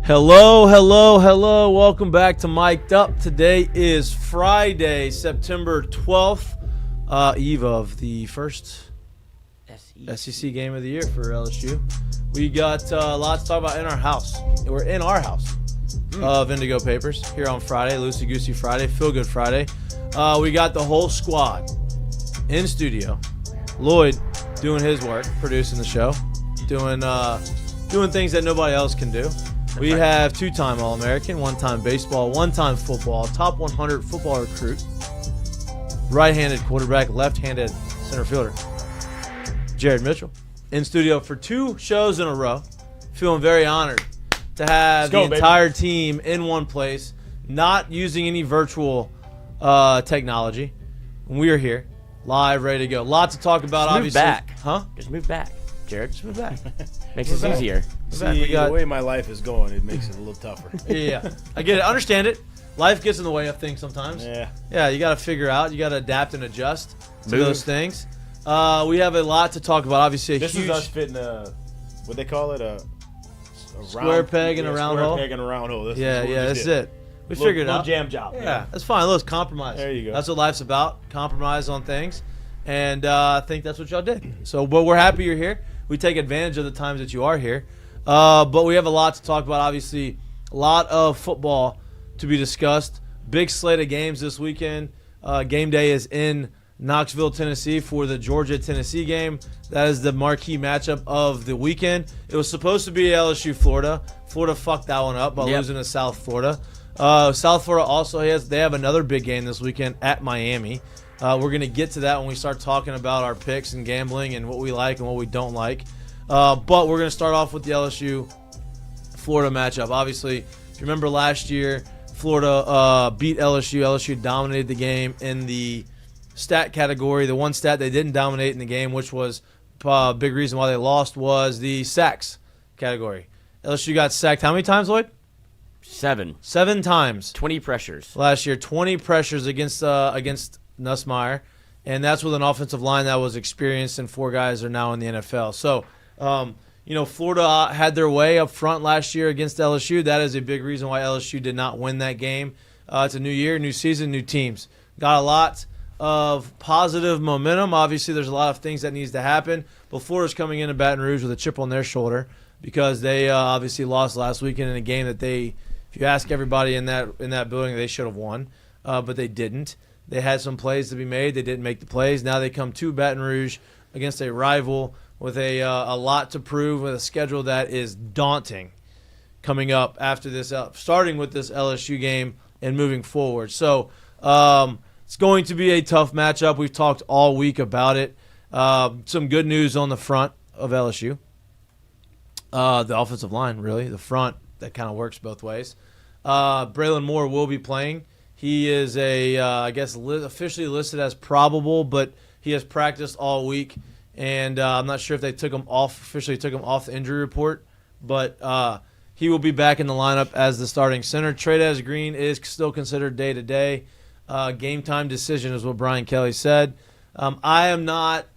Hello, hello, hello. Welcome back to Mik'd Up. Today is Friday, September 12th, eve of the first SEC game of the year for LSU. We got a lot to talk about in our house. We're in our house of Indigo Papers here on Friday, Loosey Goosey Friday, Feel Good Friday. We got the whole squad in studio. Lloyd doing his work, producing the show, doing things that nobody else can do. We have two-time All-American, one-time baseball, one-time football, top 100 football recruit, right-handed quarterback, left-handed center fielder, Jared Mitchell, in studio for two shows in a row. Feeling very honored to have the entire team in one place, not using any virtual technology. We are here, live, ready to go. Lots to talk about, obviously. Move back. Huh? Just move back, Jared. Just move back. Makes it easier. See, the way my life is going, it makes it a little tougher. Yeah, I get it. Understand it. Life gets in the way of things sometimes. Yeah, you got to figure out. You got to adapt and adjust to those things. We have a lot to talk about. Obviously, this is us fitting a, what they call it, a square peg in a round hole. Square peg in a round hole. That's it. We figured it out. Jam job. Yeah, that's fine. Let's compromise. There you go. That's what life's about. Compromise on things. And I think that's what y'all did. So, but we're happy you're here. We take advantage of the times that you are here. But we have a lot to talk about. Obviously, a lot of football to be discussed. Big slate of games this weekend. Game day is in Knoxville, Tennessee for the Georgia-Tennessee game. That is the marquee matchup of the weekend. It was supposed to be LSU-Florida. Florida fucked that one up by losing to South Florida. South Florida also they have another big game this weekend at Miami. We're going to get to that when we start talking about our picks and gambling and what we like and what we don't like. But we're going to start off with the LSU-Florida matchup. Obviously, if you remember last year, Florida beat LSU. LSU dominated the game in the stat category. The one stat they didn't dominate in the game, which was a big reason why they lost, was the sacks category. LSU got sacked how many times, Lloyd? 7 times. 20 pressures. Last year, 20 pressures against Nussmeier. And that's with an offensive line that was experienced, and 4 guys are now in the NFL. So, Florida had their way up front last year against LSU. That is a big reason why LSU did not win that game. It's a new year, new season, new teams. Got a lot of positive momentum. Obviously, there's a lot of things that needs to happen. But Florida's coming into Baton Rouge with a chip on their shoulder because they obviously lost last weekend in a game that they, if you ask everybody in that building, they should have won, but they didn't. They had some plays to be made. They didn't make the plays. Now they come to Baton Rouge against a rival with a lot to prove, with a schedule that is daunting coming up after this, starting with this LSU game and moving forward. So it's going to be a tough matchup. We've talked all week about it. Some good news on the front of LSU. The offensive line, really. The front, that kind of works both ways. Braylon Moore will be playing. He is officially listed as probable, but he has practiced all week. And I'm not sure if they officially took him off the injury report, but he will be back in the lineup as the starting center. Trey'Dez Green is still considered day-to-day. Game time decision is what Brian Kelly said. I am not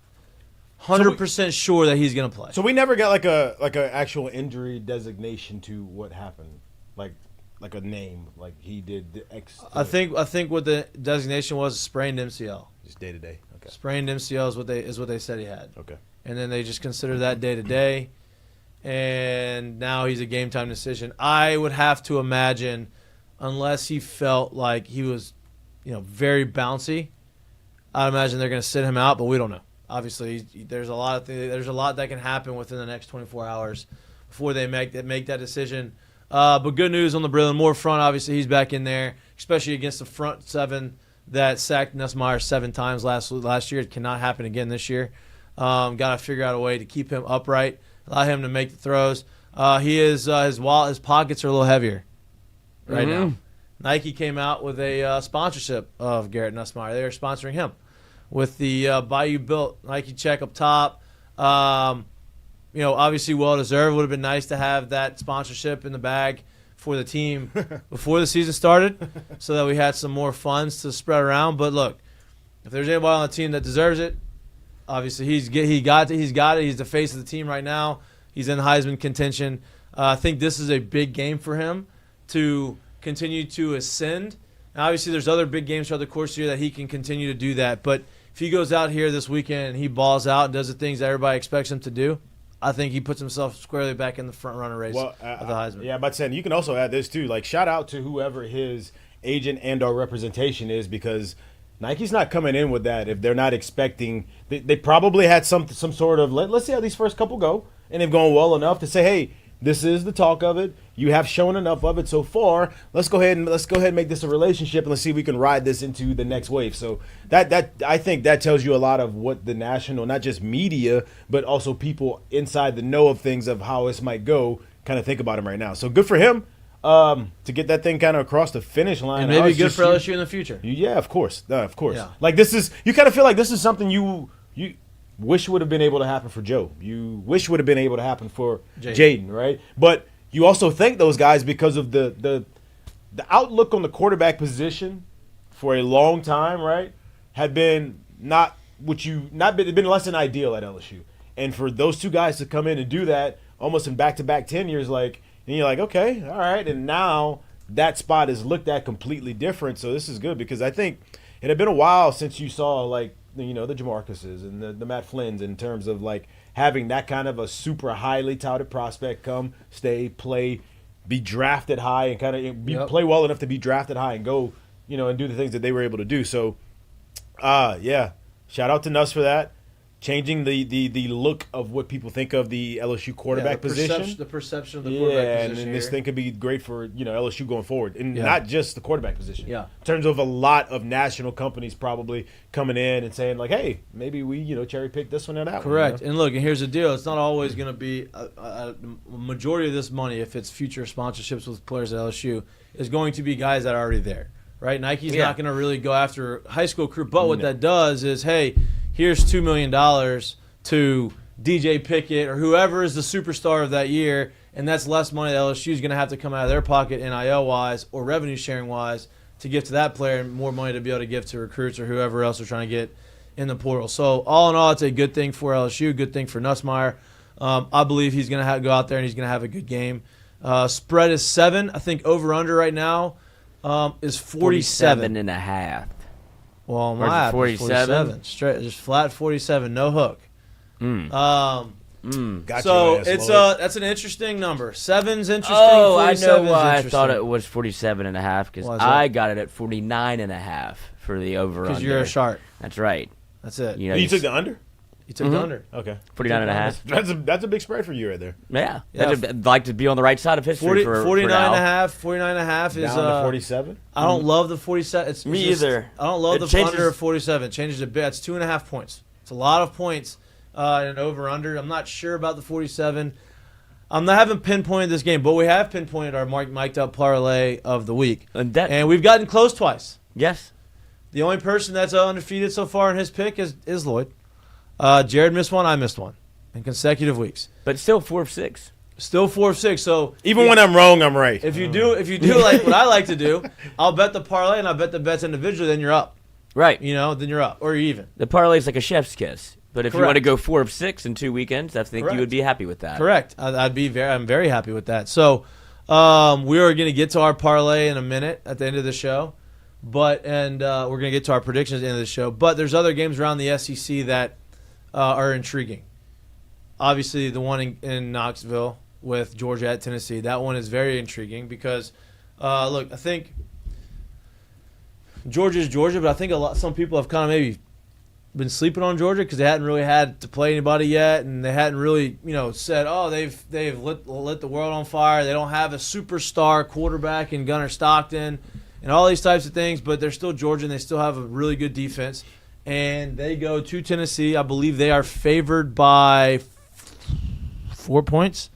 100% sure that he's going to play. So we never got like a actual injury designation to what happened, like a name, like he did the X. I think what the designation was sprained MCL. Just day to day. Okay. Sprained MCL is what they said he had. Okay. And then they just consider that day to day, and now he's a game time decision. I would have to imagine, unless he felt like he was, very bouncy, I'd imagine they're going to sit him out, but we don't know. Obviously, there's a lot that can happen within the next 24 hours before they make that decision. But good news on the Braylon Moore front. Obviously, he's back in there, especially against the front 7 that sacked Nussmeier 7 times last year. It cannot happen again this year. Got to figure out a way to keep him upright, allow him to make the throws. His pockets are a little heavier right now. Nike came out with a sponsorship of Garrett Nussmeier. They are sponsoring him with the Bayou Built Nike check up top. Obviously well-deserved. Would have been nice to have that sponsorship in the bag for the team before the season started so that we had some more funds to spread around. But look, if there's anybody on the team that deserves it, obviously he got it. He's the face of the team right now. He's in Heisman contention. I think this is a big game for him to continue to ascend. And obviously there's other big games throughout the course of the year that he can continue to do that. But if he goes out here this weekend and he balls out and does the things that everybody expects him to do, I think he puts himself squarely back in the front runner race of the Heisman. Yeah, but saying you can also add this too. Like, shout out to whoever his agent and/or representation is, because Nike's not coming in with that if they're not expecting. They probably had some sort of let's see how these first couple go, and they've gone well enough to say, hey, this is the talk of it. You have shown enough of it so far. Let's go ahead and make this a relationship, and let's see if we can ride this into the next wave. So that I think that tells you a lot of what the national, not just media, but also people inside the know of things of how this might go, kind of think about him right now. So good for him to get that thing kind of across the finish line. And maybe good for LSU in the future. Yeah, of course. Of course. Yeah. Like you kind of feel like this is something you wish would have been able to happen for Joe. You wish would have been able to happen for Jaden, right? But you also thank those guys because of the outlook on the quarterback position for a long time, right? Had been been less than ideal at LSU. And for those two guys to come in and do that almost in back-to-back tenures, and you're like, okay, all right. And now that spot is looked at completely different. So this is good because I think it had been a while since you saw the Jamarcuses and the Matt Flynn's in terms of having that kind of a super highly touted prospect come, stay, play, be drafted high and kind of play well enough to be drafted high and go, and do the things that they were able to do. So, shout out to Nuss for that. Changing the look of what people think of the LSU quarterback position. The perception of the quarterback position. And this thing could be great for LSU going forward, and not just the quarterback position. Yeah. In terms of a lot of national companies probably coming in and saying hey, maybe we cherry pick this one or that one. Correct. And look, and here's the deal: it's not always going to be a majority of this money. If it's future sponsorships with players at LSU, is going to be guys that are already there, right? Nike's not going to really go after high school crew, but what that does is, hey, here's $2 million to DJ Pickett or whoever is the superstar of that year, and that's less money that LSU is going to have to come out of their pocket NIL-wise or revenue-sharing-wise to give to that player, and more money to be able to give to recruits or whoever else they're trying to get in the portal. So all in all, it's a good thing for LSU, good thing for Nussmeier. I believe he's going to go out there and he's going to have a good game. Spread is 7. I think over-under right now is 47. 47.5. Well, Where's my the 47? Straight, just flat 47, no hook. Got So your ass, it's Lloyd. that's an interesting number. 7's interesting. Oh, I 47 know why I interesting. thought it was 47.5 because Why is that? I got it at 49.5 for the over. Because you're a shark. That's right. That's it. You know, You took the under? You took the under. Okay. 49.5. That's a big spread for you right there. Yeah. Yeah. I'd like to be on the right side of history 40, for 49 Al. and a half. 49 and a half is Down to 47? I don't love the 47. It's Me just- either. I don't love It the changes- under of 47. It changes a bit. It's 2.5 points. It's a lot of points in an over-under. I'm not sure about the 47. I haven't pinpointed this game, but we have pinpointed our mic'd up parlay of the week. And we've gotten close twice. Yes. The only person that's undefeated so far in his pick is Lloyd. Jared missed one. I missed one in consecutive weeks. But still 4 of 6. Still 4 of 6. So Even when I'm wrong, I'm right. if you do like what I like to do, I'll bet the parlay and I'll bet the bets individually. Then you're up. Right. Then you're up or you're even. The parlay is like a chef's kiss. But if you Correct. want to go 4 of 6 in 2 weekends, I think Correct. you would be happy with that. Correct. I'm very happy with that. So we are going to get to our parlay in a minute at the end of the show, we're going to get to our predictions at the end of the show. But there's other games around the SEC that are intriguing. Obviously, the one in Knoxville with Georgia at Tennessee, that one is very intriguing because, look, I think Georgia's Georgia, but I think some people have kind of maybe been sleeping on Georgia because they hadn't really had to play anybody yet, and they hadn't really, said, oh, they've lit the world on fire. They don't have a superstar quarterback in Gunnar Stockton and all these types of things, but they're still Georgia, and they still have a really good defense. And they go to Tennessee. I believe they are favored by 4 points,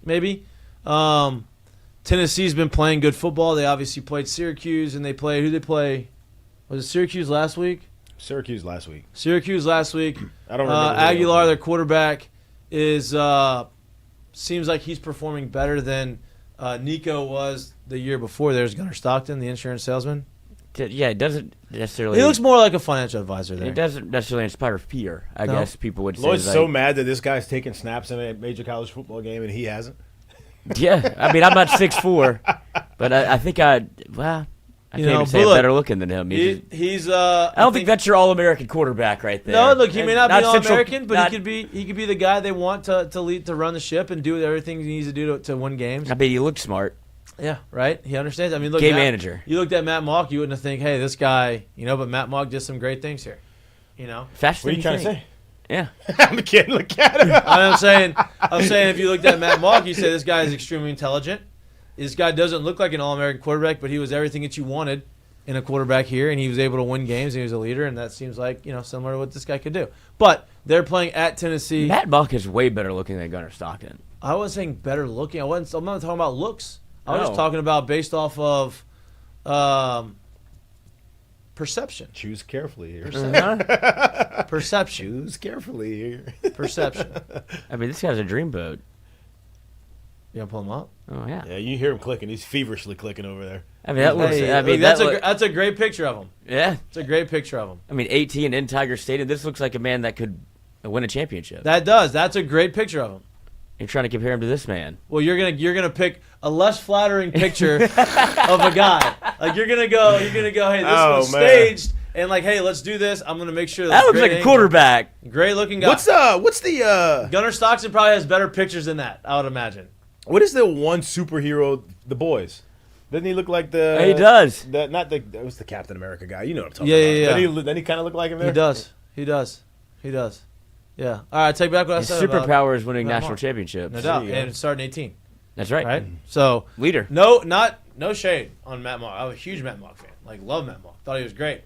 maybe. Tennessee's been playing good football. They obviously played Syracuse, and who they play? Was it Syracuse last week? Syracuse last week. I don't remember. Aguilar, their quarterback, seems like he's performing better than Nico was the year before. There's Gunnar Stockton, the insurance salesman. Yeah, it doesn't necessarily. He looks more like a financial advisor there. It doesn't necessarily inspire fear, I guess people would say. Lloyd's so mad that this guy's taking snaps in a major college football game and he hasn't. Yeah, I mean, I'm not 6'4", but I think I can't even say I'm better looking than him. He's. I don't think that's your All-American quarterback right there. No, look, he may not be All-American, but not, he could be the guy they want to lead, to run the ship and do everything he needs to do to win games. I mean, he looks smart. Yeah, right. He understands. I mean, look, Game manager. You looked at Matt Mock, you wouldn't think, hey, this guy, but Matt Mock did some great things here. Faster What are than you trying to think. say? Yeah. I'm kidding. Look at him. I'm saying if you looked at Matt Mock, you say this guy is extremely intelligent. This guy doesn't look like an All-American quarterback, but he was everything that you wanted in a quarterback here, and he was able to win games, and he was a leader, and that seems like, similar to what this guy could do. But they're playing at Tennessee. Matt Mock is way better looking than Gunnar Stockton. I wasn't saying better looking. I'm not talking about looks. I was No. just talking about based off of perception. Choose carefully here. Perception. Choose carefully here. Perception. I mean, this guy's a dreamboat. You want to pull him up? Oh, yeah. Yeah, you hear him clicking. He's feverishly clicking over there. I mean, that looks. Hey, I mean, look, that that's a great picture of him. yeah. It's a great picture of him. I mean, 18 in Tiger Stadium. This looks like a man that could win a championship. That does. That's a great picture of him. You're trying to compare him to this man. Well, you're gonna pick a less flattering picture of a guy. Like you're gonna go. Hey, this one's man. staged, and like, hey, let's do this. I'm gonna make sure That looks like a quarterback. Great looking guy. What's the Gunnar Stockton probably has better pictures than that. I would imagine. what is the one superhero? The Boys. Doesn't he look like the? He does. That was the Captain America guy. You know what I'm talking Yeah, about. yeah. Doesn't he kind of look like him there? He does. Yeah. All right, take back what I His said about superpower is winning Matt national Moore. championships. No doubt. you go. And starting 18. That's right. Right? So Leader. no shade on Matt Mock. I'm a huge Matt Mock fan. Like love Matt Mock. Thought he was great.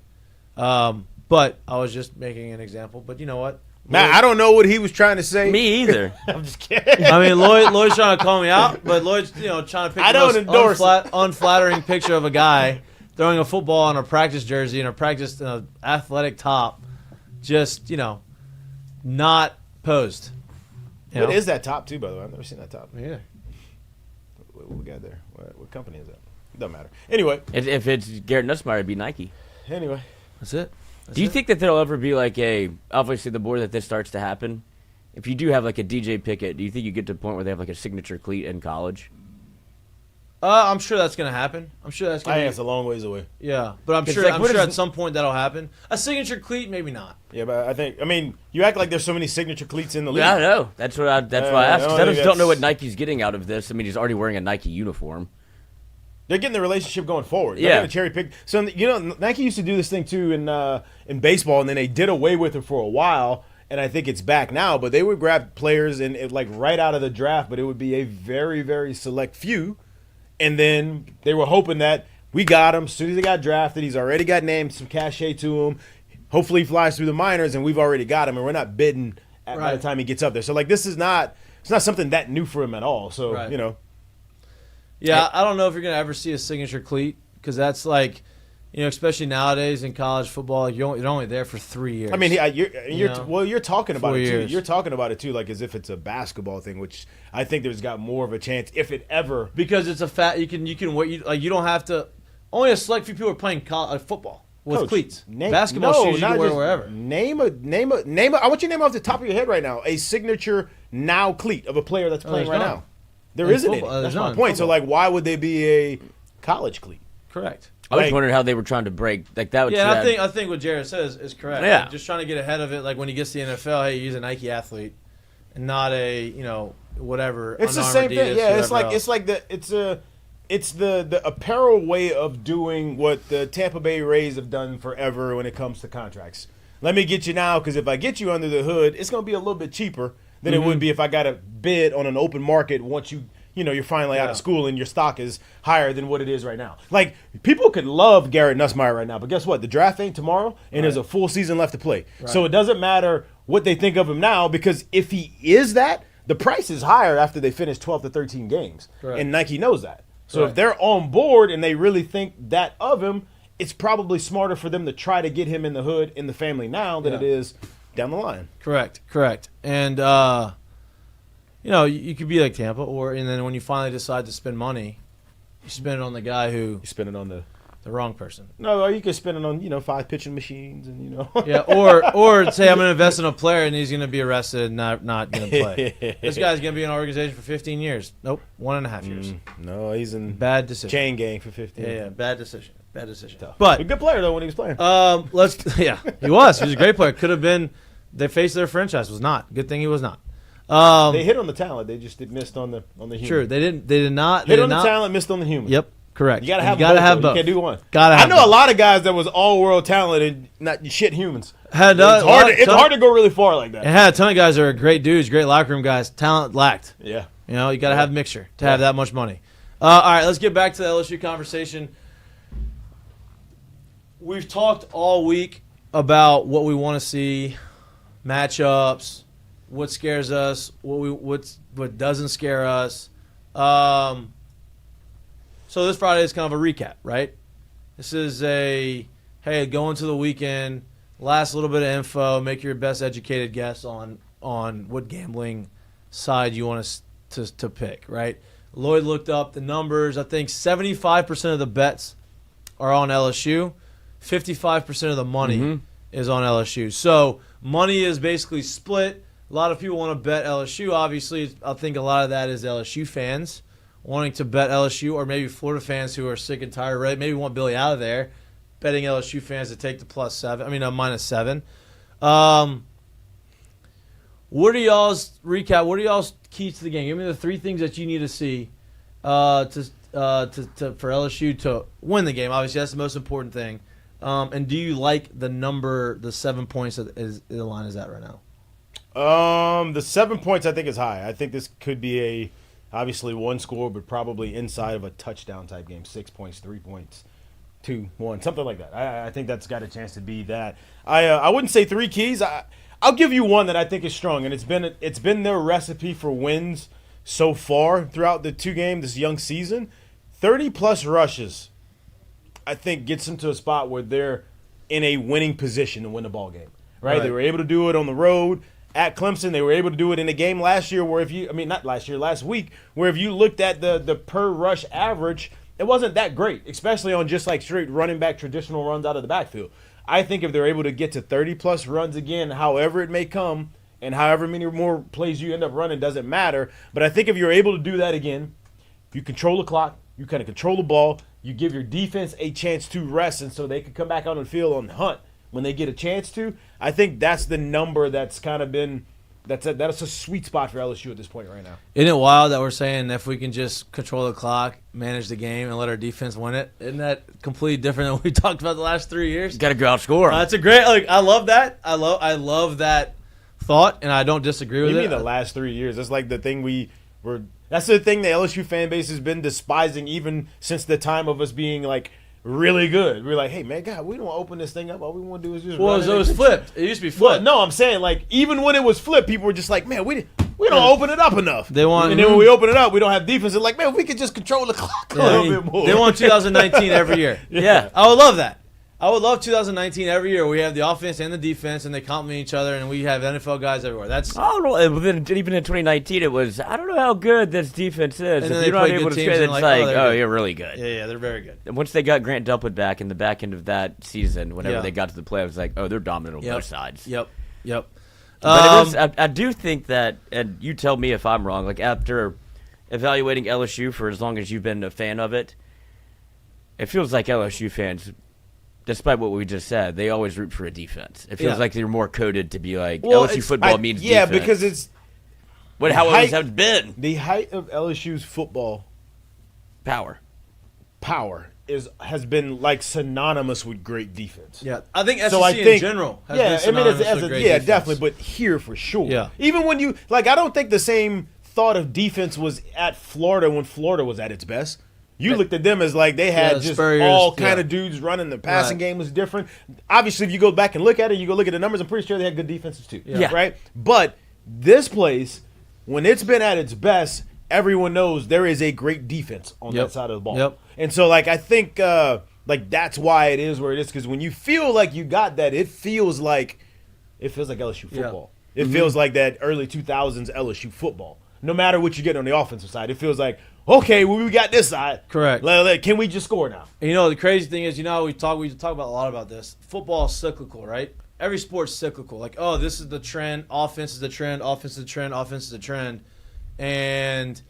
But I was just making an example. But you know what? Man, I don't know what he was trying to say. Me either. I'm just kidding. I mean, Lloyd's trying to call me out, but Lloyd's trying to pick I the don't most endorse unflattering picture of a guy throwing a football on a practice jersey and a athletic top, just not posed. What is that top too? By the way, I've never seen that top. Yeah. What we got there? What company is that? Doesn't matter. Anyway. If it's Garrett Nussmeier, it'd be Nike. Anyway. That's it. Do you think that there'll ever be like obviously the more that this starts to happen, if you do have like a DJ Pickett, do you think you get to the point where they have like a signature cleat in college? I'm sure that's going to happen. I'm sure that's going to it's a long ways away. Yeah, but I'm sure at some point that'll happen. A signature cleat, maybe not. Yeah, but I mean, you act like there's so many signature cleats in the league. Yeah, I know. That's why I asked. I just don't know what Nike's getting out of this. I mean, he's already wearing a Nike uniform. They're getting the relationship going forward. They're Yeah. going to cherry pick. So, Nike used to do this thing too in baseball, and then they did away with it for a while, and I think it's back now. But they would grab players and like right out of the draft, but it would be a very, very select few. And then they were hoping that we got him. As soon as he got drafted, he's already got named, some cachet to him. Hopefully he flies through the minors, and we've already got him, and we're not bidding by the time he gets up there. So, like, it's not something that new for him at all. So, Yeah, I don't know if you're going to ever see a signature cleat because that's like, especially nowadays in college football, you're only there for 3 years. I mean, you're talking about 4 it too. years. You're talking about it too, like as if it's a basketball thing, which I think there's got more of a chance if it ever. Because it's a fact, you can wait. You don't have to. Only a select few people are playing football with Coach, cleats. Basketball shoes you can wear wherever. Name a. I want you to name off the top of your head right now a signature now cleat of a player that's playing right now. There isn't any. That's my point. So, like, why would they be a college cleat? Correct. I was wondering how they were trying to break like that. Yeah, I think what Jared says is correct. Yeah, like, just trying to get ahead of it. Like when he gets to the NFL, hey, he's a Nike athlete, and not a whatever. It's the same thing. Yeah, it's the apparel way of doing what the Tampa Bay Rays have done forever when it comes to contracts. Let me get you now because if I get you under the hood, it's going to be a little bit cheaper than it would be if I got a bid on an open market once you're finally out of school and your stock is higher than what it is right now. Like, people could love Garrett Nussmeier right now, but guess what? The draft ain't tomorrow, and there's a full season left to play. Right. So it doesn't matter what they think of him now because if he is that, the price is higher after they finish 12 to 13 games. Correct. And Nike knows that. So if they're on board and they really think that of him, it's probably smarter for them to try to get him in the hood, in the family now than it is down the line. Correct. And, you could be like Tampa, and then when you finally decide to spend money, you spend it on the guy who you spend it on the wrong person. No, or you could spend it on 5 pitching machines and Yeah, or say I'm going to invest in a player and he's going to be arrested and not going to play. This guy's going to be in an organization for 15 years. Nope, 1.5 years. No, he's in bad decision. Chain gang for 15. Yeah, bad decision. Tough. But a good player though when he was playing. He was. He was a great player. Could have been the face of their franchise. Was not. Good thing he was not. They hit on the talent. They just missed on the human. Sure, they did not hit on the talent, missed on the human. Yep, correct. You gotta have both. You can't do one. I know a lot of guys that was all world talent and not shit humans. It's hard to go really far like that. It had a ton of guys that are great dudes, great locker room guys. Talent lacked. Yeah, you got to have a mixture to have that much money. All right, let's get back to the LSU conversation. We've talked all week about what we want to see, matchups. What scares us? What doesn't scare us? So this Friday is kind of a recap, right? This is go into the weekend, last little bit of info, make your best educated guess on what gambling side you want to pick, right? Lloyd looked up the numbers. I think 75% of the bets are on LSU, 55% of the money is on LSU. So money is basically split. A lot of people want to bet LSU. Obviously, I think a lot of that is LSU fans wanting to bet LSU, or maybe Florida fans who are sick and tired, right? Maybe want Billy out of there, betting LSU fans to take the -7. What are y'all's recap? What are y'all's keys to the game? Give me the 3 things that you need to see for LSU to win the game. Obviously, that's the most important thing. And do you like the 7 points that the line is at right now? The 7 points I think is high. I think this could be obviously one score, but probably inside of a touchdown type game. 6 points, 3 points, 2-1, something like that. I think that's got a chance to be that. I wouldn't say 3 keys. I'll give you one that I think is strong, and it's been their recipe for wins so far throughout the 2 games this young season. 30+ rushes, I think, gets them to a spot where they're in a winning position to win the ball game. Right? They were able to do it on the road. At Clemson, they were able to do it in a game last year last week, where if you looked at the per rush average, it wasn't that great, especially on just like straight running back traditional runs out of the backfield. I think if they're able to get to 30-plus runs again, however it may come, and however many more plays you end up running doesn't matter. But I think if you're able to do that again, you control the clock, you kind of control the ball, you give your defense a chance to rest, and so they can come back out on the field and hunt when they get a chance to. I think that's the number that's kind of been that's a sweet spot for LSU at this point right now. Isn't it wild that we're saying if we can just control the clock, manage the game, and let our defense win it? Isn't that completely different than what we talked about the last 3 years? Got to go outscore. That's a great. Like, I love that. I love that thought, and I don't disagree with You it. mean the last 3 years? That's like the thing we were. That's the thing the LSU fan base has been despising even since the time of us being like really good. We're like, hey man, God, we don't want to open this thing up. All we want to do is just. Well, run it was flipped. It used to be flipped. No, I'm saying like even when it was flipped, people were just like, man, we don't open it up enough. They want, and then when we open it up, we don't have defense. They're like, man, we could just control the clock a little bit more. They want 2019 every year. Yeah. I would love that. I would love 2019 every year. We have the offense and the defense, and they complement each other, and we have NFL guys everywhere. That's I don't know. Even in 2019, it was, I don't know how good this defense is. And then If they you're not play able good to teams score, and it's like, oh, like, they're oh, good. you're really good. yeah, they're very good. And once they got Grant Delpit back in the back end of that season, whenever Yeah. they got to the playoffs, like, oh, they're dominant on both sides. Yep. But it is, I do think that, and you tell me if I'm wrong, like after evaluating LSU for as long as you've been a fan of it, it feels like LSU fans, despite what we just said, they always root for a defense. It feels like they're more coded to be like, LSU football means defense. Yeah, because it's how it always has been. the height of LSU's football Power. has been like synonymous with great defense. Yeah, I think SEC So I in think, general has yeah, been I mean, synonymous with great defense. definitely, but here for sure. Yeah. Even when you like, I don't think the same thought of defense was at Florida when Florida was at its best. You looked at them as like they had just Spurriers, all kind of dudes running. The passing Right. game was different. Obviously, if you go back and look at it, you go look at the numbers. I'm pretty sure they had good defenses too. Yeah. Right. But this place, when it's been at its best, everyone knows there is a great defense on that side of the ball. Yep. And so, like, I think like that's why it is where it is, because when you feel like you got that, it feels like LSU football. It feels like that early 2000s LSU football. No matter what you get on the offensive side, it feels like, okay, well, we got this side. Correct. Can we just score now? And the crazy thing is, we talk about a lot about this. Football is cyclical, right? Every sport's cyclical. Like, oh, this is the trend. Offense is the trend. Offense is the trend. Offense is the trend. And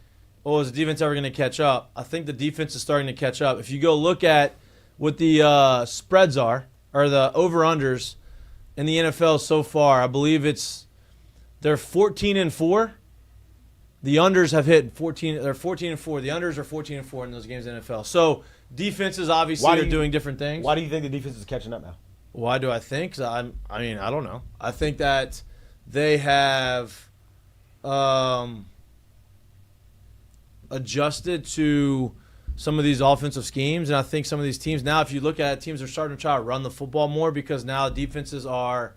is the defense ever going to catch up? I think the defense is starting to catch up. If you go look at what the spreads are, or the over-unders in the NFL so far, I believe they're 14-4. The unders have hit 14. They're 14-4. The unders are 14-4 in those games in the NFL. So defenses obviously are doing different things. Why do you think the defense is catching up now? Why do I think? 'Cause I don't know. I think that they have adjusted to some of these offensive schemes, and I think some of these teams now, if you look at it, teams are starting to try to run the football more because now defenses are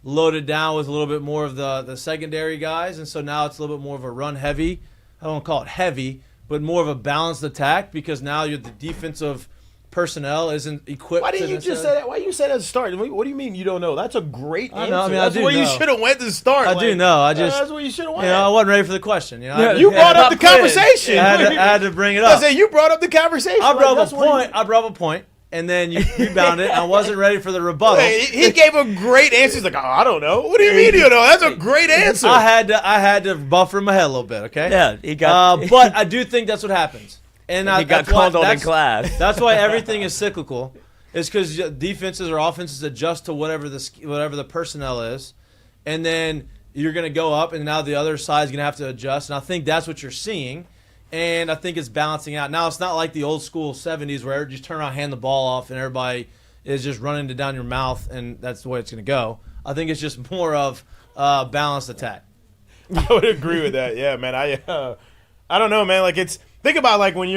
loaded down with a little bit more of the secondary guys, and so now it's a little bit more of a run heavy. I don't call it heavy, but more of a balanced attack because now the defensive personnel isn't equipped. Why didn't you just say that? Why you say that at the start? What do you mean you don't know? That's a great answer. know. I mean, that's I do where you know. should have went to start. I do know. That's where you should have went. I wasn't ready for the question. You brought up the conversation. I had to bring it I up. said you brought up the conversation. I brought up a point, and then you rebounded it. I wasn't ready for the rebuttal. He gave a great answer. He's like, oh, I don't know. What do you mean you know? That's a great answer. I had to buffer my head a little bit. Okay. Yeah, he got. But I do think that's what happens, and he got called on in class. That's why everything is cyclical. It's because defenses or offenses adjust to whatever the personnel is, and then you're going to go up, and now the other side is going to have to adjust. And I think that's what you're seeing, and I think it's balancing out. Now it's not like the old school 70s where you just turn around, hand the ball off, and everybody is just running it down your mouth, and that's the way it's going to go. I think it's just more of balanced attack. I would agree with that. Yeah, man. I don't know, man. Like think about like when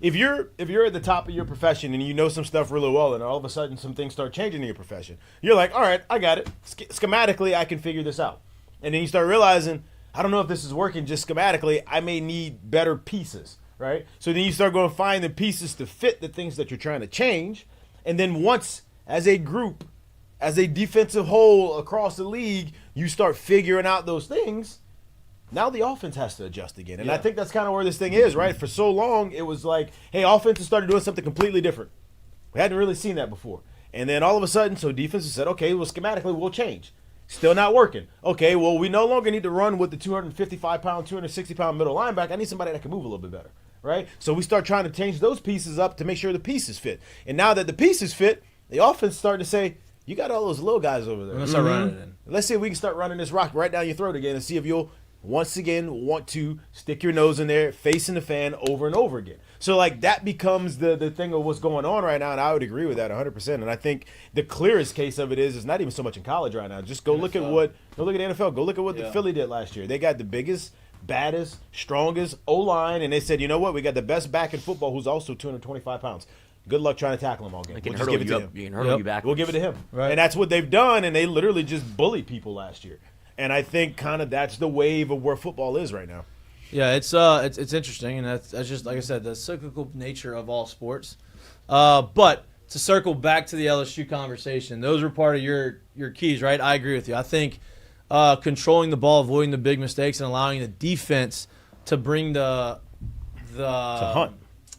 if you're at the top of your profession and you know some stuff really well, and all of a sudden some things start changing in your profession, you're like, all right, I got it. Schematically, I can figure this out. And then you start realizing, I don't know if this is working just schematically. I may need better pieces, right? So then you start going to find the pieces to fit the things that you're trying to change. And then once, as a group, as a defensive whole across the league, you start figuring out those things. Now the offense has to adjust again. And I think that's kind of where this thing is, right? For so long, it was like, hey, offenses started doing something completely different. We hadn't really seen that before. And then all of a sudden, so defenses said, okay, well, schematically, we'll change. Still not working. Okay, well, we no longer need to run with the 255-pound, 260-pound middle linebacker. I need somebody that can move a little bit better, right? So we start trying to change those pieces up to make sure the pieces fit. And now that the pieces fit, the offense started to say, you got all those little guys over there. Let's start running it in. Let's see if we can start running this rock right down your throat again and see if you'll once again want to stick your nose in there, facing the fan over and over again. So, like, that becomes the thing of what's going on right now, and I would agree with that 100%. And I think the clearest case of it is not even so much in college right now. Just go look at the NFL. Go look at what the Philly did last year. They got the biggest, baddest, strongest O-line, and they said, you know what, we got the best back in football who's also 225 pounds. Good luck trying to tackle him all game. We'll just give it to him. You can hurdle you back. We'll give it to him. Right. And that's what they've done, and they literally just bullied people last year. And I think kind of that's the wave of where football is right now. Yeah, it's interesting, and that's just, like I said, the cyclical nature of all sports. But to circle back to the LSU conversation, those were part of your keys, right? I agree with you. I think controlling the ball, avoiding the big mistakes, and allowing the defense to bring to hunt.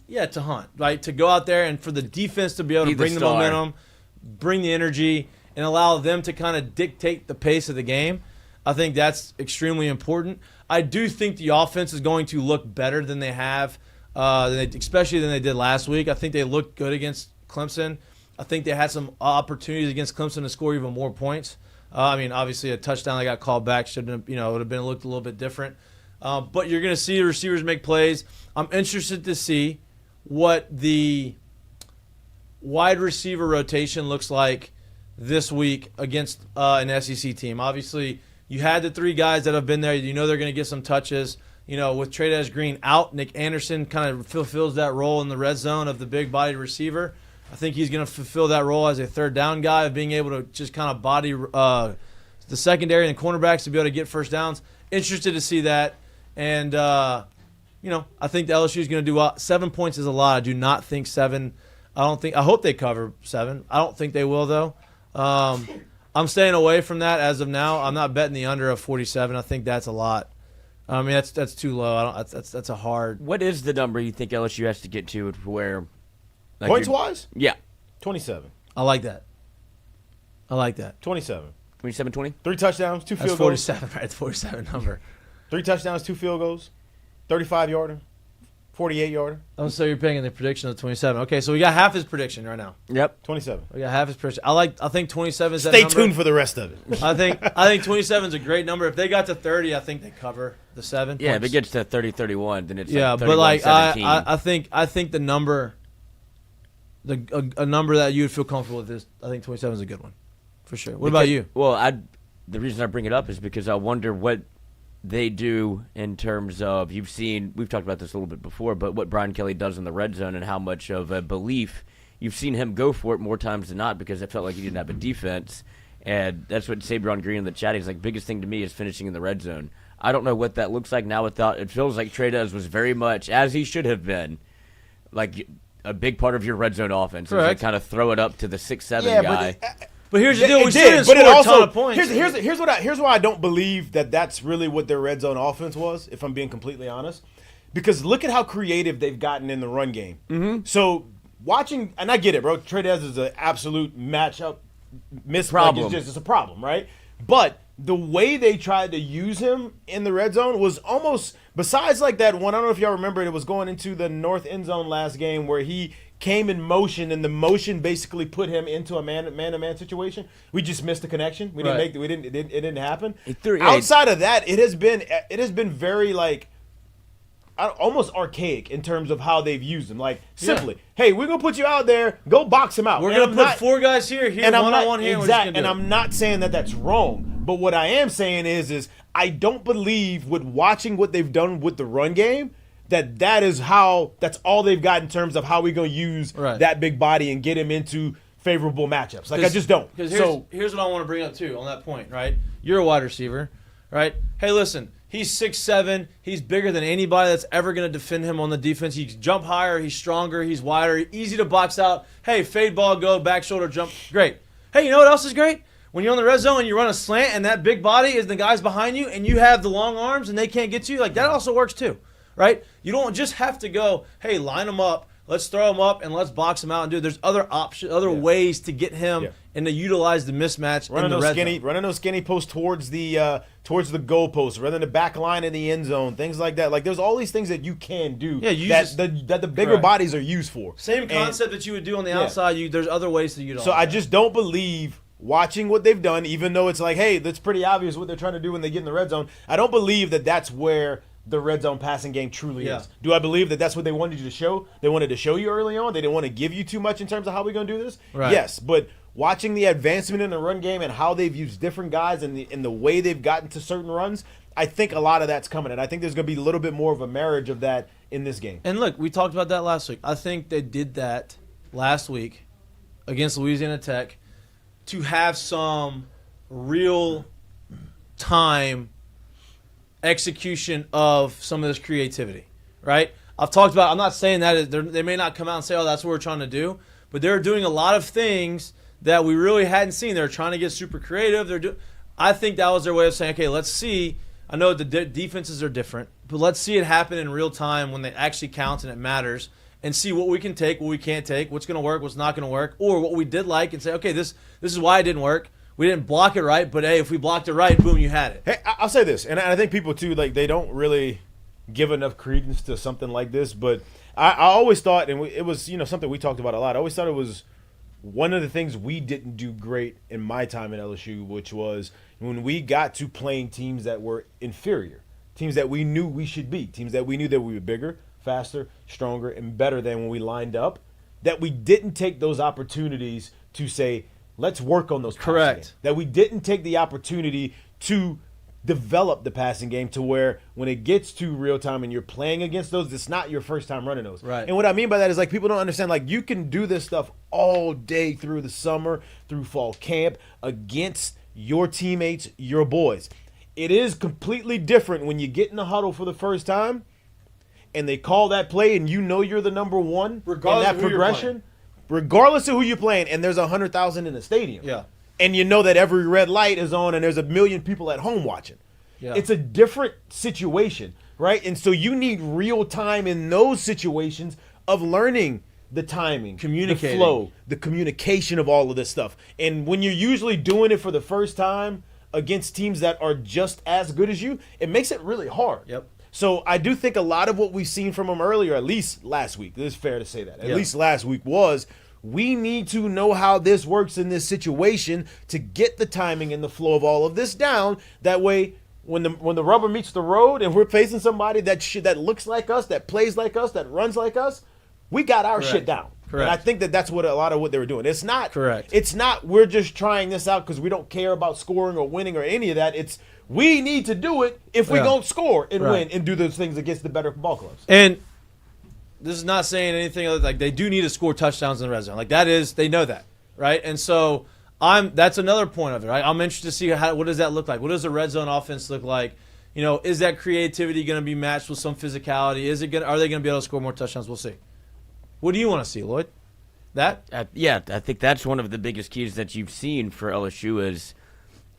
Yeah, to hunt, right? To go out there and for the defense to be able to bring the momentum, bring the energy, and allow them to kind of dictate the pace of the game. I think that's extremely important. I do think the offense is going to look better than they have, especially than they did last week. I think they looked good against Clemson. I think they had some opportunities against Clemson to score even more points. I mean, obviously a touchdown that got called back should have, would have been looked a little bit different. But you're going to see the receivers make plays. I'm interested to see what the wide receiver rotation looks like this week against an SEC team. Obviously, you had the three guys that have been there. You know they're going to get some touches. With Trey'Dez Green out, Nick Anderson kind of fulfills that role in the red zone of the big-bodied receiver. I think he's going to fulfill that role as a third-down guy of being able to just kind of body the secondary and the cornerbacks to be able to get first downs. Interested to see that. And, I think the LSU is going to do well. 7 points is a lot. I do not think 7. I hope they cover 7. I don't think they will, though. I'm staying away from that as of now. I'm not betting the under of 47. I think that's a lot. I mean, that's too low. That's a hard. What is the number you think LSU has to get to where? Like Points-wise? Yeah. 27. I like that. 27. 27-20? 3 touchdowns, 2 field That's goals. 47, right? It's 47 number. 3 touchdowns, 2 field goals. 35-yarder. 48-yarder. Oh, so you're picking the prediction of 27. Okay, so we got half his prediction right now. Yep. 27. We got half his prediction. I think 27 is that Stay number. tuned for the rest of it. I think 27 is a great number. If they got to 30, I think they cover the 7. Yeah, points. if it gets to 30-31, then it's yeah, like but like 31-17. I think the number, a number that you would feel comfortable with is I think 27 is a good one, for sure. What about you? Well, the reason I bring it up is because I wonder what they do in terms of, we've talked about this a little bit before, but what Brian Kelly does in the red zone and how much of a belief you've seen him go for it more times than not because it felt like he didn't have a defense. And that's what Sabrion Green in the chat, he's like, biggest thing to me is finishing in the red zone. I don't know what that looks like now. It feels like Trey'Dez was very much, as he should have been, like a big part of your red zone offense. Like kind of throw it up to the 6-7 guy. But here's the deal: we did, score but a ton of points. Here's why I don't believe that that's really what their red zone offense was. If I'm being completely honest, because look at how creative they've gotten in the run game. Mm-hmm. So watching, and I get it, bro. Trey'Dez is an absolute matchup problem. It's a problem, right? But the way they tried to use him in the red zone was almost, besides like that one, I don't know if y'all remember it was going into the north end zone last game where he came in motion and the motion basically put him into a man-to-man situation. We just missed the connection. We didn't make it didn't happen. Outside of that, it has been very like almost archaic in terms of how they've used him. Like simply, hey, we're gonna put you out there, go box him out. We're gonna put 4 guys here, and one-on-one here. Exactly, and I'm not saying that that's wrong, but what I am saying is I don't believe with watching what they've done with the run game that's all they've got in terms of how we're gonna use that big body and get him into favorable matchups. Like I just don't. So here's what I want to bring up too on that point, right? You're a wide receiver, right? Hey, listen. He's 6'7". He's bigger than anybody that's ever going to defend him on the defense. He can jump higher. He's stronger. He's wider. Easy to box out. Hey, fade ball, go, back shoulder, jump. Great. Hey, you know what else is great? When you're on the red zone and you run a slant and that big body is the guys behind you and you have the long arms and they can't get you, like that also works too, right? You don't just have to go, hey, line them up, let's throw him up and let's box him out and do. There's other options, other ways to get him and to utilize the mismatch in the red zone. Running those skinny posts towards the goal post, rather than the back line in the end zone, things like that. Like there's all these things that you can do that the bigger bodies are used for. Same concept that you would do on the outside. There's other ways to utilize. So I just don't believe, watching what they've done, even though it's like, hey, that's pretty obvious what they're trying to do when they get in the red zone. I don't believe that that's where the red zone passing game truly is. Do I believe that that's what they wanted you to show? They wanted to show you early on. They didn't want to give you too much in terms of how we're going to do this. Right. Yes, but watching the advancement in the run game and how they've used different guys and the way they've gotten to certain runs, I think a lot of that's coming. And I think there's going to be a little bit more of a marriage of that in this game. And look, we talked about that last week. I think they did that last week against Louisiana Tech to have some real time execution of some of this creativity, right? I've talked about, I'm not saying that they may not come out and say, oh, that's what we're trying to do, but they're doing a lot of things that we really hadn't seen. They're trying to get super creative. I think that was their way of saying, okay, let's see. I know the defenses are different, but let's see it happen in real time when it actually counts and it matters, and see what we can take, what we can't take, what's going to work, what's not going to work, or what we did like and say, okay, this is why it didn't work. We didn't block it right, but hey, if we blocked it right, boom, you had it. Hey, I'll say this, and I think people too, like, they don't really give enough credence to something like this, but I always thought, and it was something we talked about a lot. I always thought it was one of the things we didn't do great in my time at LSU, which was when we got to playing teams that were inferior, teams that we knew we should beat, teams that we knew that we were bigger, faster, stronger, and better than when we lined up, that we didn't take those opportunities to say, let's work on those. Correct. That we didn't take the opportunity to develop the passing game to where when it gets to real time and you're playing against those, it's not your first time running those. Right. And what I mean by that is, like, people don't understand, like, you can do this stuff all day through the summer, through fall camp, against your teammates, your boys. It is completely different when you get in the huddle for the first time and they call that play and you know you're the number one regardless in that progression. Regardless of who you're playing, and there's 100,000 in the stadium. Yeah. And you know that every red light is on and there's 1 million people at home watching. Yeah. It's a different situation, right? And so you need real time in those situations of learning the timing, communicating, the flow, the communication of all of this stuff. And when you're usually doing it for the first time against teams that are just as good as you, it makes it really hard. Yep. So I do think a lot of what we've seen from them earlier, at least last week, this is fair to say that, at least last week, was we need to know how this works in this situation to get the timing and the flow of all of this down. That way, when the rubber meets the road and we're facing somebody that looks like us, that plays like us, that runs like us, we got our shit down. Correct. And I think that's what a lot of what they were doing. It's not correct. It's not we're just trying this out because we don't care about scoring or winning or any of that. It's we need to do it if we don't score and win and do those things against the better ball clubs. And this is not saying anything other, like they do need to score touchdowns in the red zone. Like that is, they know that, right? And so that's another point of it, right? I'm interested to see what does that look like? What does the red zone offense look like? Is that creativity going to be matched with some physicality? Are they going to be able to score more touchdowns? We'll see. What do you want to see, Lloyd? That? I think that's one of the biggest keys that you've seen for LSU is,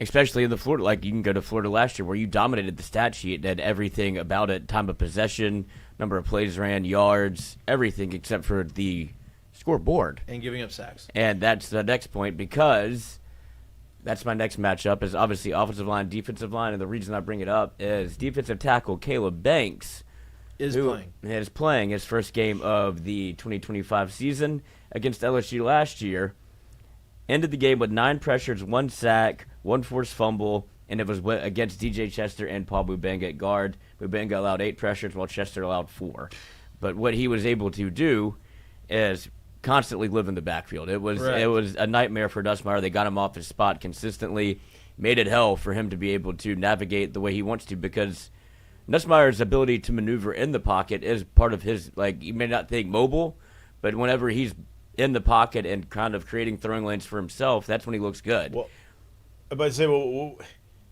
especially in the Florida, like you can go to Florida last year where you dominated the stat sheet and had everything about it, time of possession, number of plays ran, yards, everything except for the scoreboard. And giving up sacks. And that's the next point because that's my next matchup is obviously offensive line, defensive line, and the reason I bring it up is defensive tackle Caleb Banks is playing his first game of the 2025 season against LSU last year. Ended the game with 9 pressures, 1 sack, 1 forced fumble, and it was against DJ Chester and Paul Mubenga at guard. Mubenga allowed 8 pressures while Chester allowed 4. But what he was able to do is constantly live in the backfield. It was a nightmare for Nussmeier. They got him off his spot consistently, made it hell for him to be able to navigate the way he wants to because Nussmeier's ability to maneuver in the pocket is part of his, like, you may not think mobile, but whenever he's in the pocket and kind of creating throwing lanes for himself, that's when he looks good. Well, but say,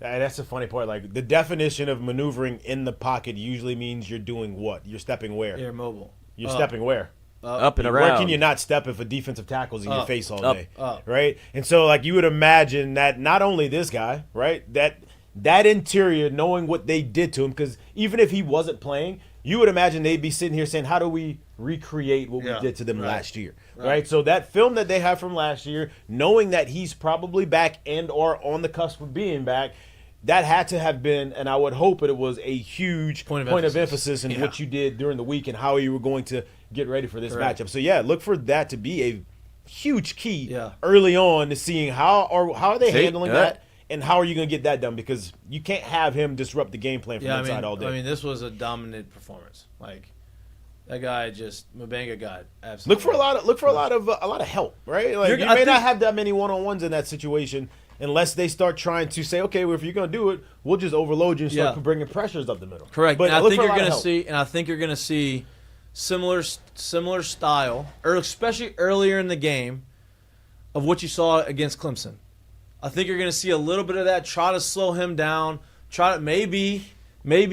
that's the funny part. Like, the definition of maneuvering in the pocket usually means you're doing what? You're stepping where? You're mobile. You're stepping where? Up and around. Where can you not step if a defensive tackle's in your face all day? Up. Right? And so, like, you would imagine that not only this guy, right, that interior, knowing what they did to him, because even if he wasn't playing, you would imagine they'd be sitting here saying, how do we recreate what we did to them last year? Right? So that film that they have from last year, knowing that he's probably back and or on the cusp of being back, that had to have been, and I would hope it was a huge point of emphasis in what you did during the week and how you were going to get ready for this matchup. So, look for that to be a huge key early on to seeing how are they handling that and how are you going to get that done, because you can't have him disrupt the game plan from inside all day. I mean, this was a dominant performance. Like, that guy Mabanga got absolutely. Look for a lot of help, right? Like, you may not have that many one-on-ones in that situation. Unless they start trying to say, okay, well, if you're going to do it, we'll just overload you and start bringing pressures up the middle. Correct. But I think you're going to see similar style, or especially earlier in the game, of what you saw against Clemson. I think you're going to see a little bit of that. Try to slow him down. Try to maybe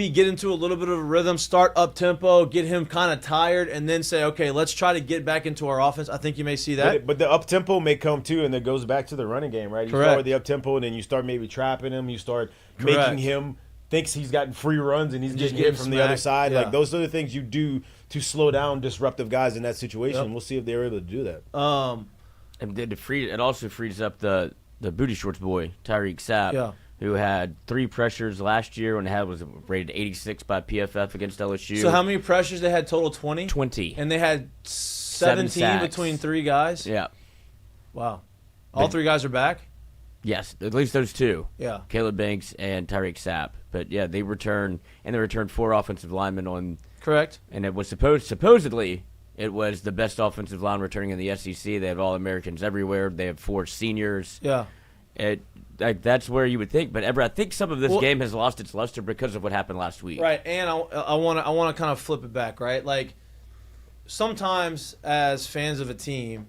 get into a little bit of a rhythm. Start up tempo, get him kind of tired, and then say, okay, let's try to get back into our offense. I think you may see that. But the up tempo may come too, and it goes back to the running game, right? You start with the up tempo, and then you start maybe trapping him. You start making him thinks he's gotten free runs, and he's just getting from the other side. Like, those are the things you do to slow down disruptive guys in that situation. We'll see if they're able to do that. And it also frees up the booty shorts boy, Tyreek Sapp. Who had 3 pressures last year and was rated 86 by PFF against LSU. So how many pressures they had total? 20? 20. And they had 17 between 3 guys? Yeah. Wow. All 3 guys are back? Yes, at least those 2. Yeah. Caleb Banks and Tyreek Sapp. But, they returned 4 offensive linemen on. Correct. And it was supposedly it was the best offensive line returning in the SEC. They have All-Americans everywhere. They have 4 seniors. Yeah. That's where you would think, but I think some of this game has lost its luster because of what happened last week. Right, and I want to kind of flip it back, right? Like, sometimes as fans of a team,